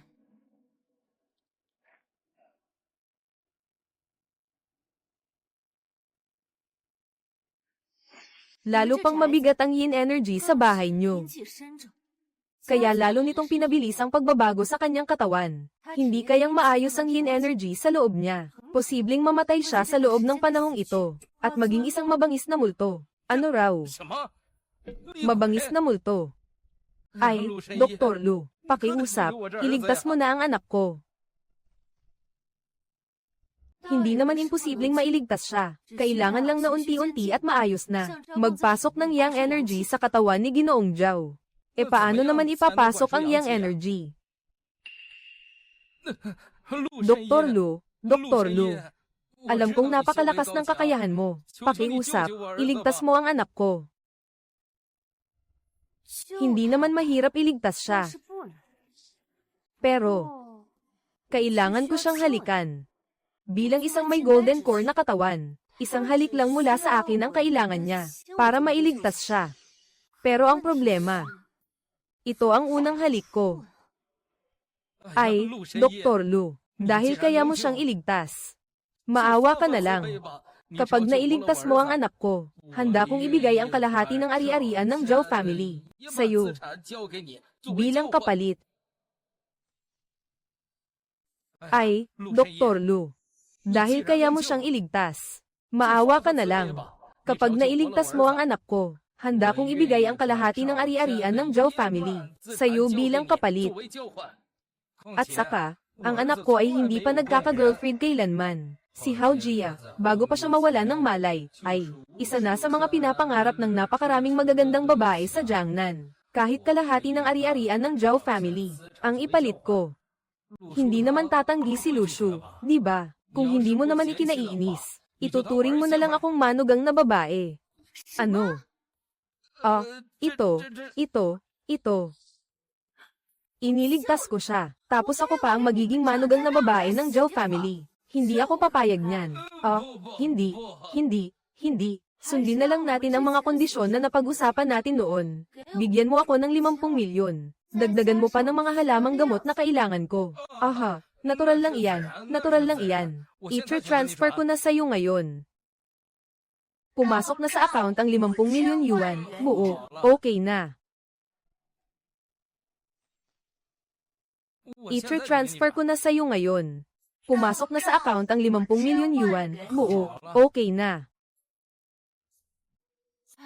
Lalo pang mabigat ang yin energy sa bahay niyo. Kaya lalo nitong pinabilis ang pagbabago sa kanyang katawan. Hindi kayang maayos ang yin energy sa loob niya. Posibleng mamatay siya sa loob ng panahong ito. At maging isang mabangis na multo. Ano raw? Mabangis na multo. Dr. Lu, pakiusap, iligtas mo na ang anak ko. Hindi naman imposibleng mailigtas siya. Kailangan lang na unti-unti at maayos na. Magpasok ng yang energy sa katawan ni Ginoong Zhao. E paano naman ipapasok ang yang energy? Dr. Lu, Dr. Lu. Alam kong napakalakas ng kakayahan mo. Pakiusap, iligtas mo ang anak ko. Hindi naman mahirap iligtas siya. Pero, kailangan ko siyang halikan. Bilang isang may golden core na katawan, isang halik lang mula sa akin ang kailangan niya, para mailigtas siya. Pero ang problema, ito ang unang halik ko. Ay, Dr. Lu, dahil kaya mo siyang iligtas. Maawa ka na lang. Kapag nailigtas mo ang anak ko, handa kong ibigay ang kalahati ng ari-arian ng Zhao family sa'yo. Bilang kapalit. Ay, Dr. Lu. Dahil kaya mo siyang iligtas. Maawa ka na lang. Kapag nailigtas mo ang anak ko, handa kong ibigay ang kalahati ng ari-arian ng Zhao family sa'yo bilang kapalit. At saka, ang anak ko ay hindi pa nagkaka-girlfriend kailanman. Si Hao Jia, bago pa siya mawala ng malay, ay isa na sa mga pinapangarap ng napakaraming magagandang babae sa Jiangnan. Kahit kalahati ng ari-arian ng Zhao family, ang ipalit ko. Hindi naman tatanggi si Lu Shu, di ba? Kung hindi mo naman ikinaiinis, ituturing mo na lang akong manugang na babae. Ano? Ito. Iniligtas ko siya, tapos ako pa ang magiging manugang na babae ng Zhao family. Hindi ako papayag niyan. Hindi. Sundin na lang natin ang mga kondisyon na napag-usapan natin noon. Bigyan mo ako ng 50 milyon. Dagdagan mo pa ng mga halamang gamot na kailangan ko. Aha, natural lang iyan. I-transfer ko na sa'yo ngayon. Pumasok na sa account ang 50 milyon yuan. Buo, okay na. I-transfer ko na sa'yo ngayon. Pumasok na sa account ang 50 milyon yuan. Buo, okay na.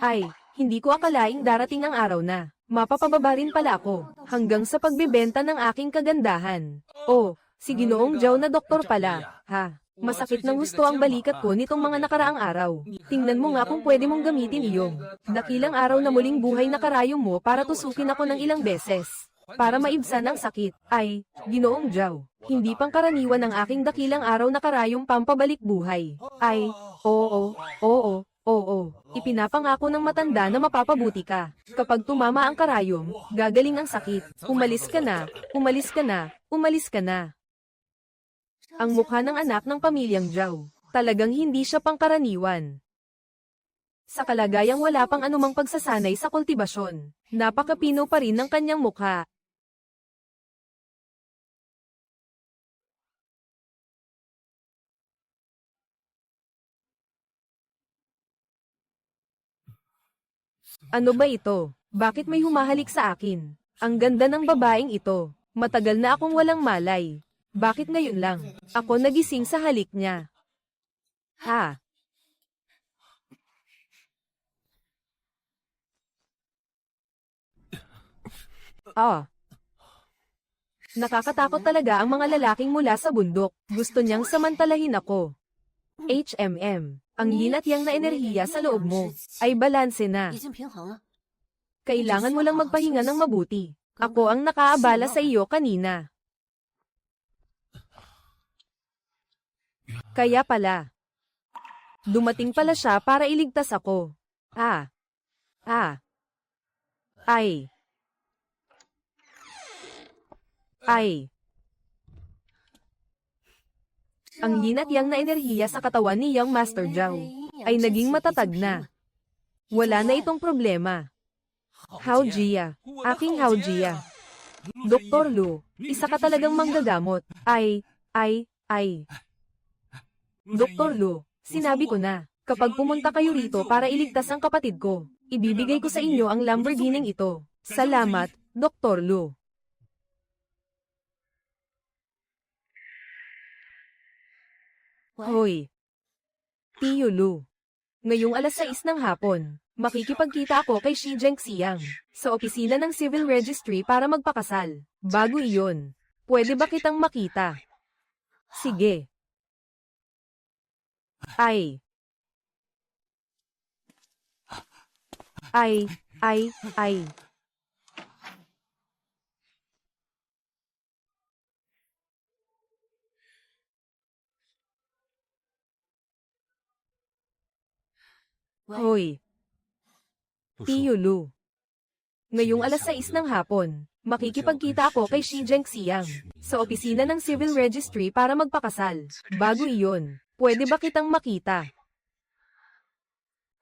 Ay, hindi ko akalaing darating ang araw na. Mapapababa rin pala ako, hanggang sa pagbebenta ng aking kagandahan. Oh, si Ginoong Zhao na doktor pala, ha? Masakit ng gusto ang balikat ko nitong mga nakaraang araw. Tingnan mo nga kung pwede mong gamitin iyong dakilang araw na muling buhay na karayom mo para tusukin ako ng ilang beses. Para maibsan ang sakit. Ay, Ginoong Zhao, hindi pangkaraniwan ang aking dakilang araw na karayong pampabalik buhay. Ay, oo. Ipinapangako ng matanda na mapapabuti ka. Kapag tumama ang karayom, gagaling ang sakit. Umalis ka na. Ang mukha ng anak ng pamilyang Zhao, talagang hindi siya pangkaraniwan. Sa kalagayang wala pang anumang pagsasanay sa kultibasyon, napakapino pa rin ng kanyang mukha. Ano ba ito? Bakit may humahalik sa akin? Ang ganda ng babaeng ito. Matagal na akong walang malay. Bakit ngayon lang ako nagising sa halik niya? Ha? Nakakatakot talaga ang mga lalaking mula sa bundok. Gusto niyang samantalahin ako. Ang yin at yang na enerhiya sa loob mo ay balanse na. Kailangan mo lang magpahinga ng mabuti. Ako ang nakaabala sa iyo kanina. Kaya pala. Dumating pala siya para iligtas ako. Ay. Ang yin at yang na enerhiya sa katawan ni Young Master Zhao ay naging matatag na. Wala na itong problema. Hao Jia, aking Hao Jia. Dr. Lu, isa ka talagang manggagamot. Ay. Dr. Lu, sinabi ko na, kapag pumunta kayo rito para iligtas ang kapatid ko, ibibigay ko sa inyo ang Lamborghini ito. Salamat, Dr. Lu. Hoy! Tiyo Lu. Ngayong alas 6 ng hapon, makikipagkita ako kay Shi Zhengxiang sa opisina ng Civil Registry para magpakasal. Bago iyon, pwede ba kitang makita? Sige. Ay. Ay, ay, ay. Hoy, Tiyulu. Ngayong alas 6 ng hapon, makikipagkita ako kay Shi Zhengxiang sa opisina ng Civil Registry para magpakasal. Bago iyon, pwede ba kitang makita?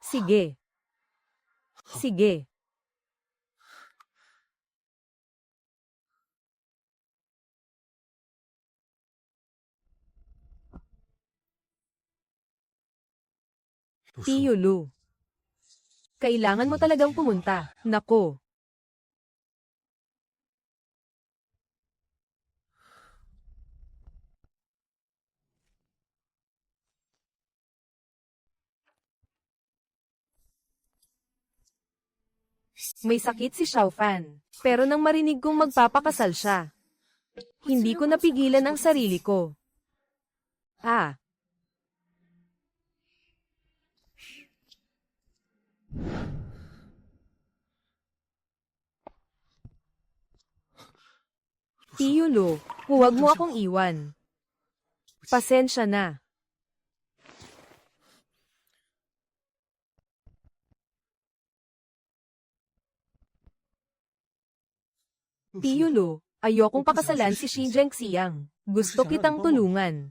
Sige. Sige. Tiyulu. Kailangan mo talagang pumunta. Nako. May sakit si Xiaofan. Pero nang marinig kong magpapakasal siya, hindi ko napigilan ang sarili ko. Ah. Tiyulu, huwag mo akong iwan. Pasensya na. Tiyulu, ayokong pakasalan si Shi Zhengxiang. Gusto kitang tulungan.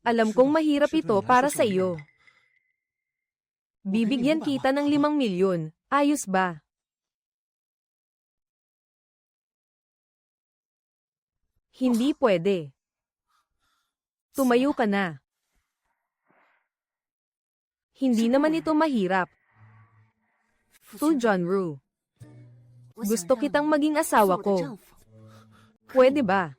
Alam kong mahirap ito para sa iyo. Bibigyan kita ng 5 milyon. Ayos ba? Hindi pwede. Tumayo ka na. Hindi naman ito mahirap. Fu Junru. Gusto kitang maging asawa ko. Pwede ba?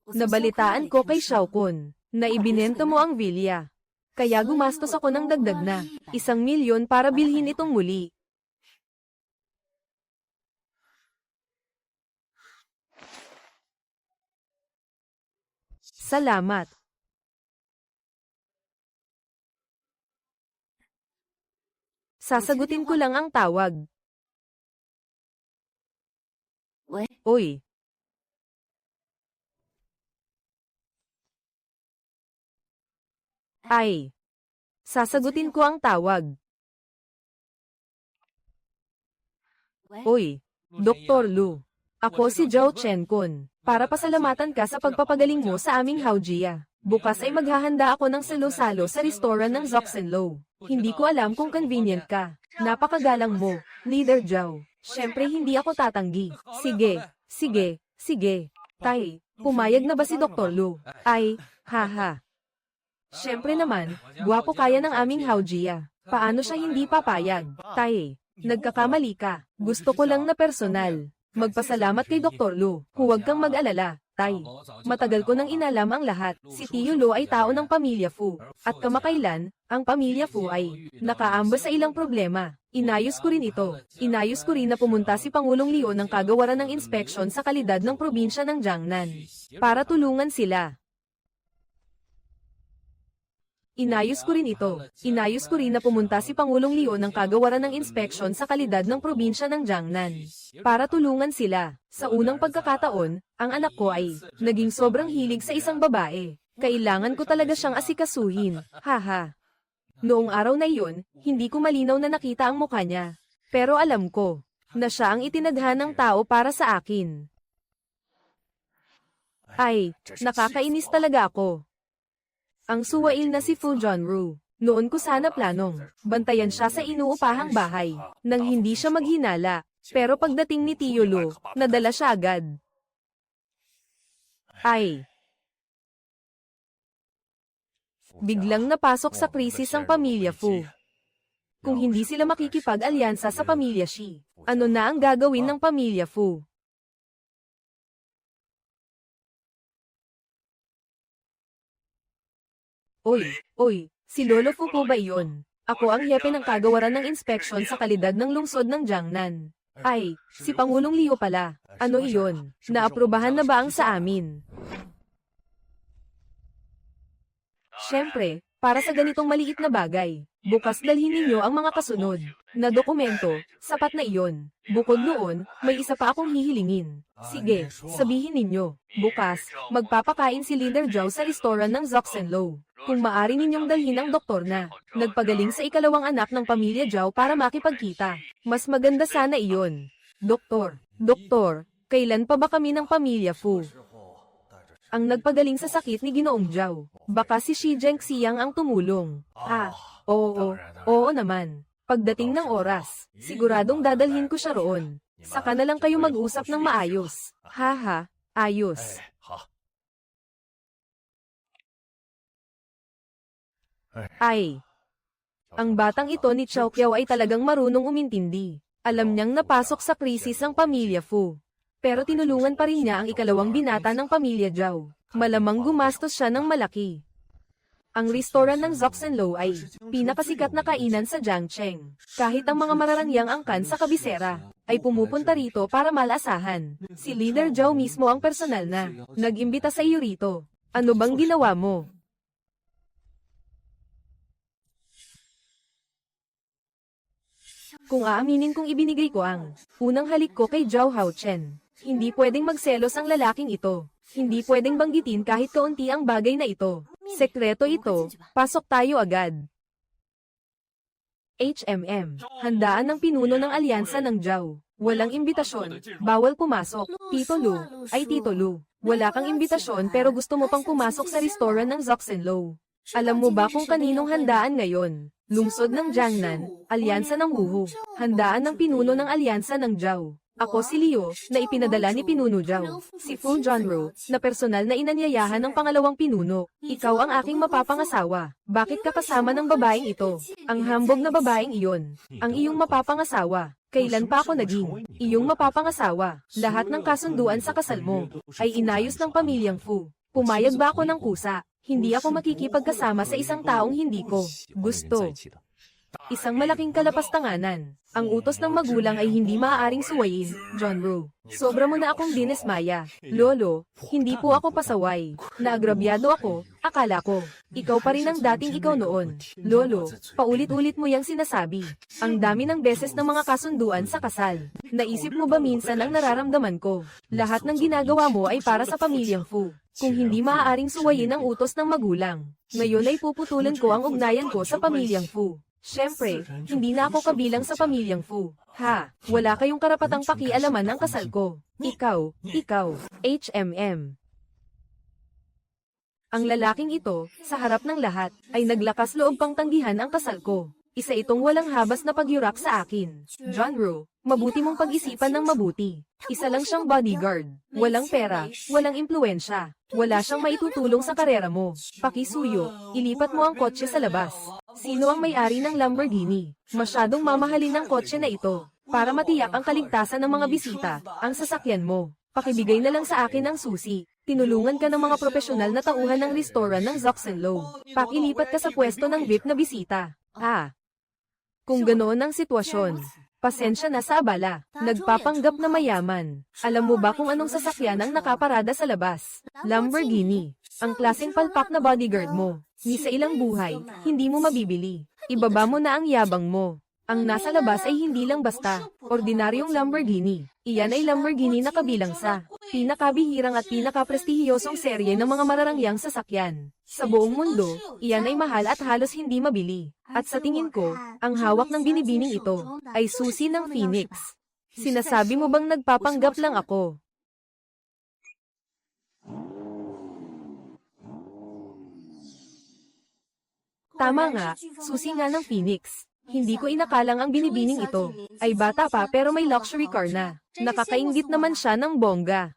Nabalitaan ko kay Xiaokun na ibinenta mo ang villa. Kaya gumastos ako ng dagdag na 1 milyon para bilhin itong muli. Salamat. Sasagutin ko lang ang tawag. Oy. Ay. Sasagutin ko ang tawag. Oy. Dr. Lu. Ako si Zhao Chenkun. Para pasalamatan ka sa pagpapagaling mo sa aming Haojia. Bukas ay maghahanda ako ng salo-salo sa restaurant ng Zoxenlo. Hindi ko alam kung convenient ka. Napakagalang mo, Leader Zhao. Siyempre hindi ako tatanggi. Sige, sige, sige. Tay, pumayag na ba si Dr. Lu? Ay, haha. Siyempre naman, guwapo kaya ng aming Haojia. Paano siya hindi papayag? Tay, nagkakamali ka. Gusto ko lang na personal. Magpasalamat kay Dr. Lu. Huwag kang mag-alala, Tay. Matagal ko nang inalam ang lahat. Si Tio Lu ay tao ng pamilya Fu. At kamakailan, ang pamilya Fu ay nakaambas sa ilang problema. Inayos ko rin ito. Inayos ko rin na pumunta si Pangulong Leo ng kagawaran ng inspeksyon sa kalidad ng probinsya ng Jiangnan. Para tulungan sila. Inayos ko rin ito. Inayos ko rin na pumunta si Pangulong Leo ng kagawaran ng inspeksyon sa kalidad ng probinsya ng Jiangnan. Para tulungan sila. Sa unang pagkakataon, ang anak ko ay naging sobrang hilig sa isang babae. Kailangan ko talaga siyang asikasuhin. Haha. Noong araw na iyon, hindi ko malinaw na nakita ang mukha niya. Pero alam ko na siya ang itinadhanang tao para sa akin. Ay, nakakainis talaga ako. Ang suwail na si Fu Junru. Noon ko sana planong bantayan siya sa inuupahang bahay nang hindi siya maghinala. Pero pagdating ni Tio Lu, nadala siya agad. Ay. Biglang napasok sa krisis ang pamilya Fu. Kung hindi sila makikipag-alyansa sa pamilya Shi, ano na ang gagawin ng pamilya Fu? Oy, si Lolo Fu po ba iyon? Ako ang hepe ng kagawaran ng inspeksyon sa kalidad ng lungsod ng Jiangnan. Ay, si Pangulong Liu pala. Ano iyon? Naaprubahan na ba ang sa amin? Siyempre, para sa ganitong maliit na bagay, bukas dalhin ninyo ang mga kasunod na dokumento, sapat na iyon. Bukod noon, may isa pa akong hihilingin. Sige, sabihin ninyo, bukas, magpapakain si Leader Zhao sa restoran ng Zoxenlo. Kung maari ninyong dalhin ang doktor na nagpagaling sa ikalawang anak ng pamilya Zhao para makipagkita. Mas maganda sana iyon. Doktor, kailan pa ba kami ng pamilya Fu? Ang nagpagaling sa sakit ni Ginoong Zhao. Baka si Shi Zhengxiang ang tumulong. Oo naman. Pagdating ng oras, siguradong dadalhin ko siya roon. Saka na lang kayo mag-usap ng maayos. Haha, ayos. Ay, ang batang ito ni Chao Qiao ay talagang marunong umintindi. Alam niyang napasok sa krisis ang pamilya Fu. Pero tinulungan pa rin niya ang ikalawang binata ng pamilya Zhao. Malamang gumastos siya ng malaki. Ang restoran ng Zoxenlo ay pinakasikat na kainan sa Jiangcheng. Kahit ang mga mararangyang angkan sa kabisera ay pumupunta rito para malasahan. Si Leader Zhao mismo ang personal na nag-imbita sa iyo rito. Ano bang ginawa mo? Kung aaminin kong ibinigay ko ang unang halik ko kay Zhao Haochen, hindi pwedeng magselos ang lalaking ito. Hindi pwedeng banggitin kahit kaunti ang bagay na ito. Sekreto ito, pasok tayo agad. Handaan ng pinuno ng alyansa ng Zhao. Walang imbitasyon, bawal pumasok. Tito Lu, wala kang imbitasyon pero gusto mo pang pumasok sa restoran ng Zoxenlo. Alam mo ba kung kaninong handaan ngayon? Lungsod ng Jiangnan, alyansa ng Wuhu. Handaan ng pinuno ng alyansa ng Zhao. Ako si Liu, na ipinadala ni Pinuno Zhao. Si Fu Zhonru, na personal na inanyayahan ng pangalawang pinuno. Ikaw ang aking mapapangasawa. Bakit ka kasama ng babaeng ito? Ang hambog na babaeng iyon. Ang iyong mapapangasawa. Kailan pa ako naging iyong mapapangasawa? Lahat ng kasunduan sa kasal mo ay inayos ng pamilyang Fu. Pumayag ba ako ng kusa? Hindi ako makikipagkasama sa isang taong hindi ko gusto. Isang malaking kalapastanganan. Ang utos ng magulang ay hindi maaaring suwayin, Zhonru. Sobra mo na akong dinesmaya. Lolo, hindi po ako pasaway. Naagrabyado ako, akala ko. Ikaw pa rin ang dating ikaw noon. Lolo, paulit-ulit mo yang sinasabi. Ang dami ng beses ng mga kasunduan sa kasal. Naisip mo ba minsan ang nararamdaman ko? Lahat ng ginagawa mo ay para sa pamilyang Fu. Kung hindi maaaring suwayin ang utos ng magulang, ngayon ay puputulan ko ang ugnayan ko sa pamilyang Fu. Siyempre, hindi na ako kabilang sa pamilyang Fu. Wala kayong karapatang pakialaman ng kasal ko. Ikaw, Ang lalaking ito, sa harap ng lahat, ay naglakas loob pang tanggihan ang kasal ko. Isa itong walang habas na pagyurak sa akin. Zhonru, mabuti mong pag-isipan ng mabuti. Isa lang siyang bodyguard. Walang pera, walang impluensya. Wala siyang maitutulong sa karera mo. Pakisuyo, ilipat mo ang kotse sa labas. Sino ang may-ari ng Lamborghini? Masyadong mamahalin ng kotse na ito. Para matiyak ang kaligtasan ng mga bisita, ang sasakyan mo. Pakibigay na lang sa akin ang susi. Tinulungan ka ng mga profesional na tauhan ng restoran ng Zoxenlo. Pakilipat ka sa pwesto ng VIP na bisita. Kung ganoon ang sitwasyon, pasensya na sa abala. Nagpapanggap na mayaman. Alam mo ba kung anong sasakyan ang nakaparada sa labas? Lamborghini. Ang klaseng palpak na bodyguard mo. Ni sa ilang buhay, hindi mo mabibili. Ibaba mo na ang yabang mo. Ang nasa labas ay hindi lang basta ordinaryong Lamborghini. Iyan ay Lamborghini na kabilang sa pinakabihirang at pinakaprestihiyosong serye ng mga mararangyang sasakyan. Sa buong mundo, iyan ay mahal at halos hindi mabili. At sa tingin ko, ang hawak ng binibining ito ay susi ng Phoenix. Sinasabi mo bang nagpapanggap lang ako? Tama nga, susi nga ng Phoenix. Hindi ko inakalang ang binibining ito ay bata pa pero may luxury car na. Nakakainggit naman siya ng bongga.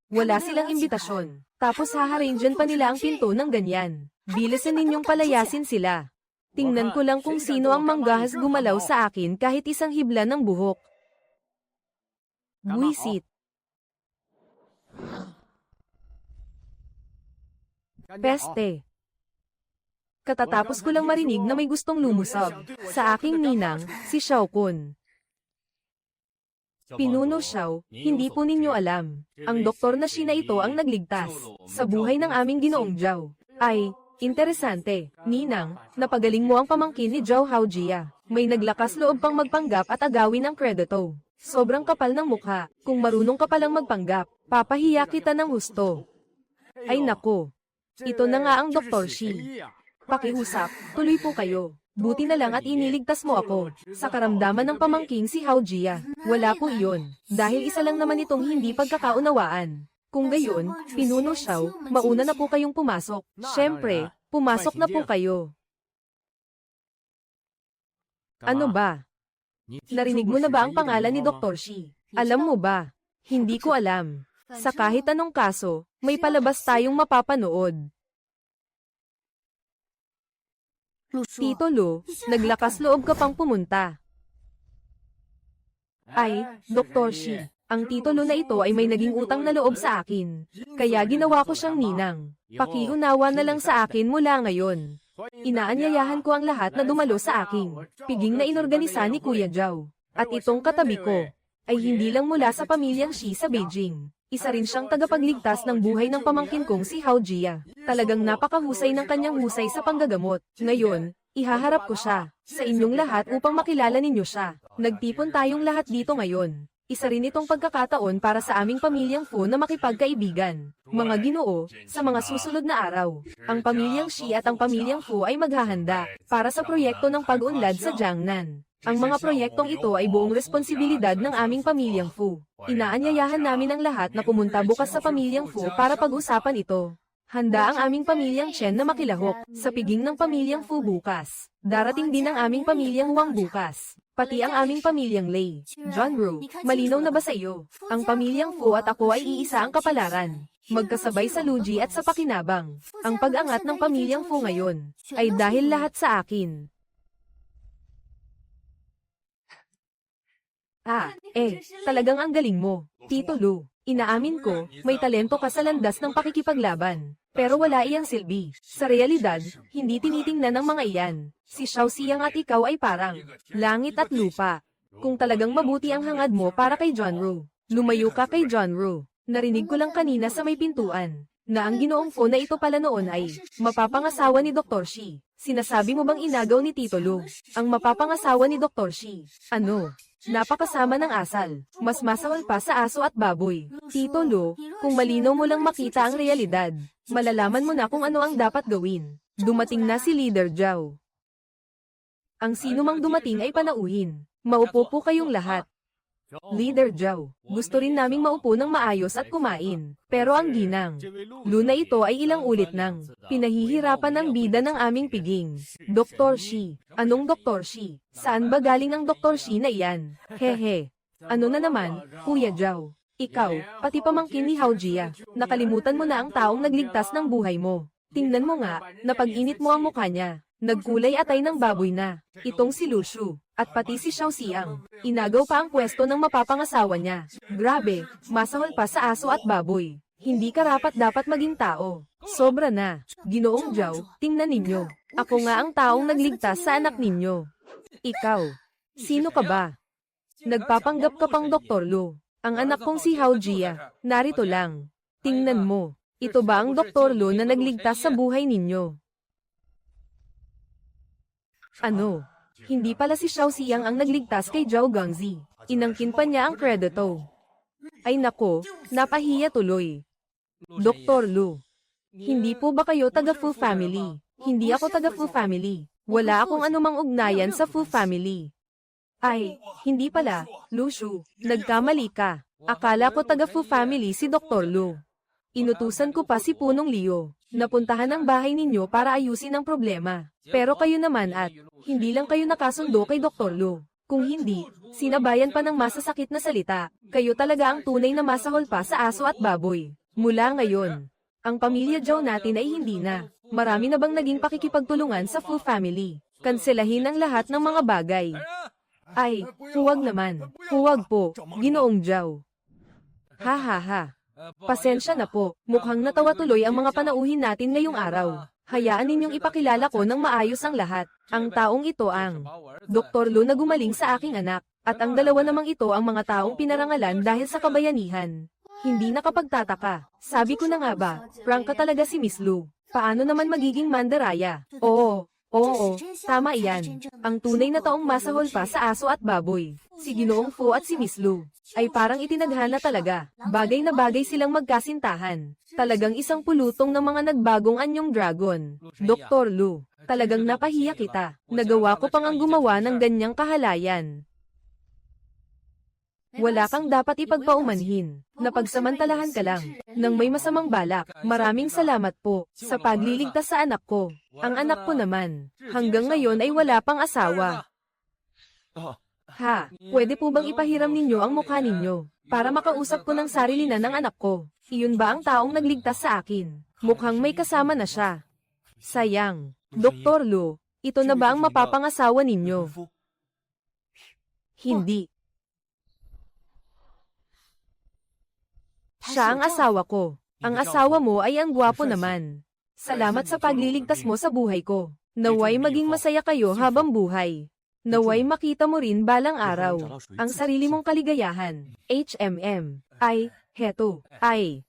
Wala silang imbitasyon. Tapos haharanggan pa nila ang pinto ng ganyan. Bilisan ninyong palayasin sila. Tingnan ko lang kung sino ang manggahas gumalaw sa akin kahit isang hibla ng buhok. Buwisit. Peste. Katatapos ko lang marinig na may gustong lumusog sa aking ninang, si Xiao Kun. Pinuno Xiao, hindi po ninyo alam. Ang doktor na siya na ito ang nagligtas sa buhay ng aming ginoong Zhao. Ay, interesante. Ninang, napagaling mo ang pamangkin ni Zhao Haojia. May naglakas loob pang magpanggap at agawin ang kredito. Sobrang kapal ng mukha. Kung marunong ka palang magpanggap, papahiya kita ng husto. Ay nako. Ito na nga ang Dr. Shi. Pakiusap, tuloy po kayo. Buti na lang at iniligtas mo ako. Sa karamdaman ng pamangking si Haojia, wala po iyon. Dahil isa lang naman itong hindi pagkakaunawaan. Kung gayon, Pinuno Xiao, mauna na po kayong pumasok. Siyempre, pumasok na po kayo. Ano ba? Narinig mo na ba ang pangalan ni Dr. Shi? Alam mo ba? Hindi ko alam. Sa kahit anong kaso, may palabas tayong mapapanood. Tito Lu, naglakas loob ka pang pumunta. Ay, Dr. Shi, ang Tito Lu na ito ay may naging utang na loob sa akin. Kaya ginawa ko siyang ninang. Pakiunawa na lang sa akin mula ngayon. Inaanyayahan ko ang lahat na dumalo sa aking piging na inorganisa ni Kuya Zhao. At itong katabi ko, ay hindi lang mula sa pamilyang Shi sa Beijing. Isa rin siyang tagapagligtas ng buhay ng pamangkin kong si Haojia. Talagang napakahusay ng kanyang husay sa panggagamot. Ngayon, ihaharap ko siya sa inyong lahat upang makilala ninyo siya. Nagtipon tayong lahat dito ngayon. Isa rin itong pagkakataon para sa aming pamilyang Fu na makipagkaibigan. Mga Ginoo, sa mga susunod na araw, ang pamilyang Shi at ang pamilyang Fu ay maghahanda para sa proyekto ng pag-unlad sa Jiangnan. Ang mga proyektong ito ay buong responsibilidad ng aming pamilyang Fu. Inaanyayahan namin ang lahat na pumunta bukas sa pamilyang Fu para pag-usapan ito. Handa ang aming pamilyang Chen na makilahok sa piging ng pamilyang Fu bukas. Darating din ang aming pamilyang Wang bukas. Pati ang aming pamilyang Lei. John Ru, malinaw na ba sa iyo? Ang pamilyang Fu at ako ay iisa ang kapalaran. Magkasabay sa luji at sa pakinabang. Ang pag-angat ng pamilyang Fu ngayon ay dahil lahat sa akin. Talagang ang galing mo, Tito Lu. Inaamin ko, may talento ka sa landas ng pakikipaglaban. Pero wala iyang silbi. Sa realidad, hindi tinitingnan ng mga iyan. Si Xiao Siyang at ikaw ay parang langit at lupa. Kung talagang mabuti ang hangad mo para kay John Ru, lumayo ka kay John Ru. Narinig ko lang kanina sa may pintuan na ang ginoong Fu na ito pala noon ay mapapangasawa ni Dr. Shi. Sinasabi mo bang inagaw ni Tito Lu ang mapapangasawa ni Dr. Shi? Ano? Napakasama ng asal. Mas masawal pa sa aso at baboy. Tito Lu, kung malinaw mo lang makita ang realidad, malalaman mo na kung ano ang dapat gawin. Dumating na si Leader Zhao. Ang sino mang dumating ay panauhin. Maupo po kayong lahat. Leader Zhao, gusto rin naming maupo ng maayos at kumain. Pero ang ginang Lu na ito ay ilang ulit nang pinahihirapan ng bida ng aming piging. Dr. Shi, anong Dr. Shi? Saan ba galing ang Dr. Shi na iyan? Hehe. Ano na naman, Kuya Zhao? Ikaw, pati pamangkin ni Haojia, nakalimutan mo na ang taong nagligtas ng buhay mo. Tingnan mo nga, napag-init mo ang mukha niya. Nagkulay atay ng baboy na. Itong si Lu Shu, at pati si Xiao Siyang. Inagaw pa ang pwesto ng mapapangasawa niya. Grabe, masahol pa sa aso at baboy. Hindi karapat dapat maging tao. Sobra na. Ginoong Zhao, tingnan ninyo. Ako nga ang taong nagligtas sa anak ninyo. Ikaw, sino ka ba? Nagpapanggap ka pang Dr. Lu. Ang anak kong si Haojia, narito lang. Tingnan mo, ito ba ang Dr. Lu na nagligtas sa buhay ninyo? Ano? Hindi pala si Xiao Siyang ang nagligtas kay Zhao Gangzi. Inangkin pa niya ang kredito. Ay nako, napahiya tuloy. Dr. Lu, hindi po ba kayo taga Fu family? Hindi ako taga Fu family. Wala akong anumang ugnayan sa Fu family. Ay, hindi pala, Lu Shu, nagkamali ka. Akala ko taga Fu family si Dr. Lu. Inutusan ko pa si Punong Leo. Napuntahan ang bahay ninyo para ayusin ang problema. Pero kayo naman at, hindi lang kayo nakasundo kay Dr. Lu. Kung hindi, sinabayan pa ng masasakit na salita. Kayo talaga ang tunay na masahol pa sa aso at baboy. Mula ngayon, ang pamilya Zhao natin ay hindi na. Marami na bang naging pakikipagtulungan sa Fu family? Kanselahin ang lahat ng mga bagay. Ay, huwag naman. Huwag po, Ginoong Zhao. Ha ha ha. Pasensya na po, mukhang natawa tuloy ang mga panauhin natin ngayong araw. Hayaan ninyong ipakilala ko ng maayos ang lahat. Ang taong ito ang Dr. Lu na gumaling sa aking anak, at ang dalawa namang ito ang mga taong pinarangalan dahil sa kabayanihan. Hindi nakapagtataka. Sabi ko na nga ba, prank ka talaga si Miss Lu. Paano naman magiging mandaraya? Oo, tama iyan. Ang tunay na taong masahol pa sa aso at baboy, si Ginoong Fu at si Miss Lu, ay parang itinadhana talaga. Bagay na bagay silang magkasintahan. Talagang isang pulutong ng mga nagbagong anyong dragon. Dr. Lu, talagang napahiya kita. Nagawa ko pang ang gumawa ng ganyang kahalayan. Wala kang dapat ipagpaumanhin. Napagsamantalahan ka lang nang may masamang balak. Maraming salamat po sa pagliligtas sa anak ko. Ang anak ko naman, hanggang ngayon ay wala pang asawa. Ha, pwede po bang ipahiram ninyo ang mukha ninyo para makausap ko ng sarili na ng anak ko? Iyon ba ang taong nagligtas sa akin? Mukhang may kasama na siya. Sayang. Dr. Lu, ito na ba ang mapapangasawa ninyo? Hindi. Siya ang asawa ko. Ang asawa mo ay ang gwapo naman. Salamat sa pagliligtas mo sa buhay ko. Naway maging masaya kayo habang buhay. Naway makita mo rin balang araw ang sarili mong kaligayahan. HMM. Ay, heto. Ay,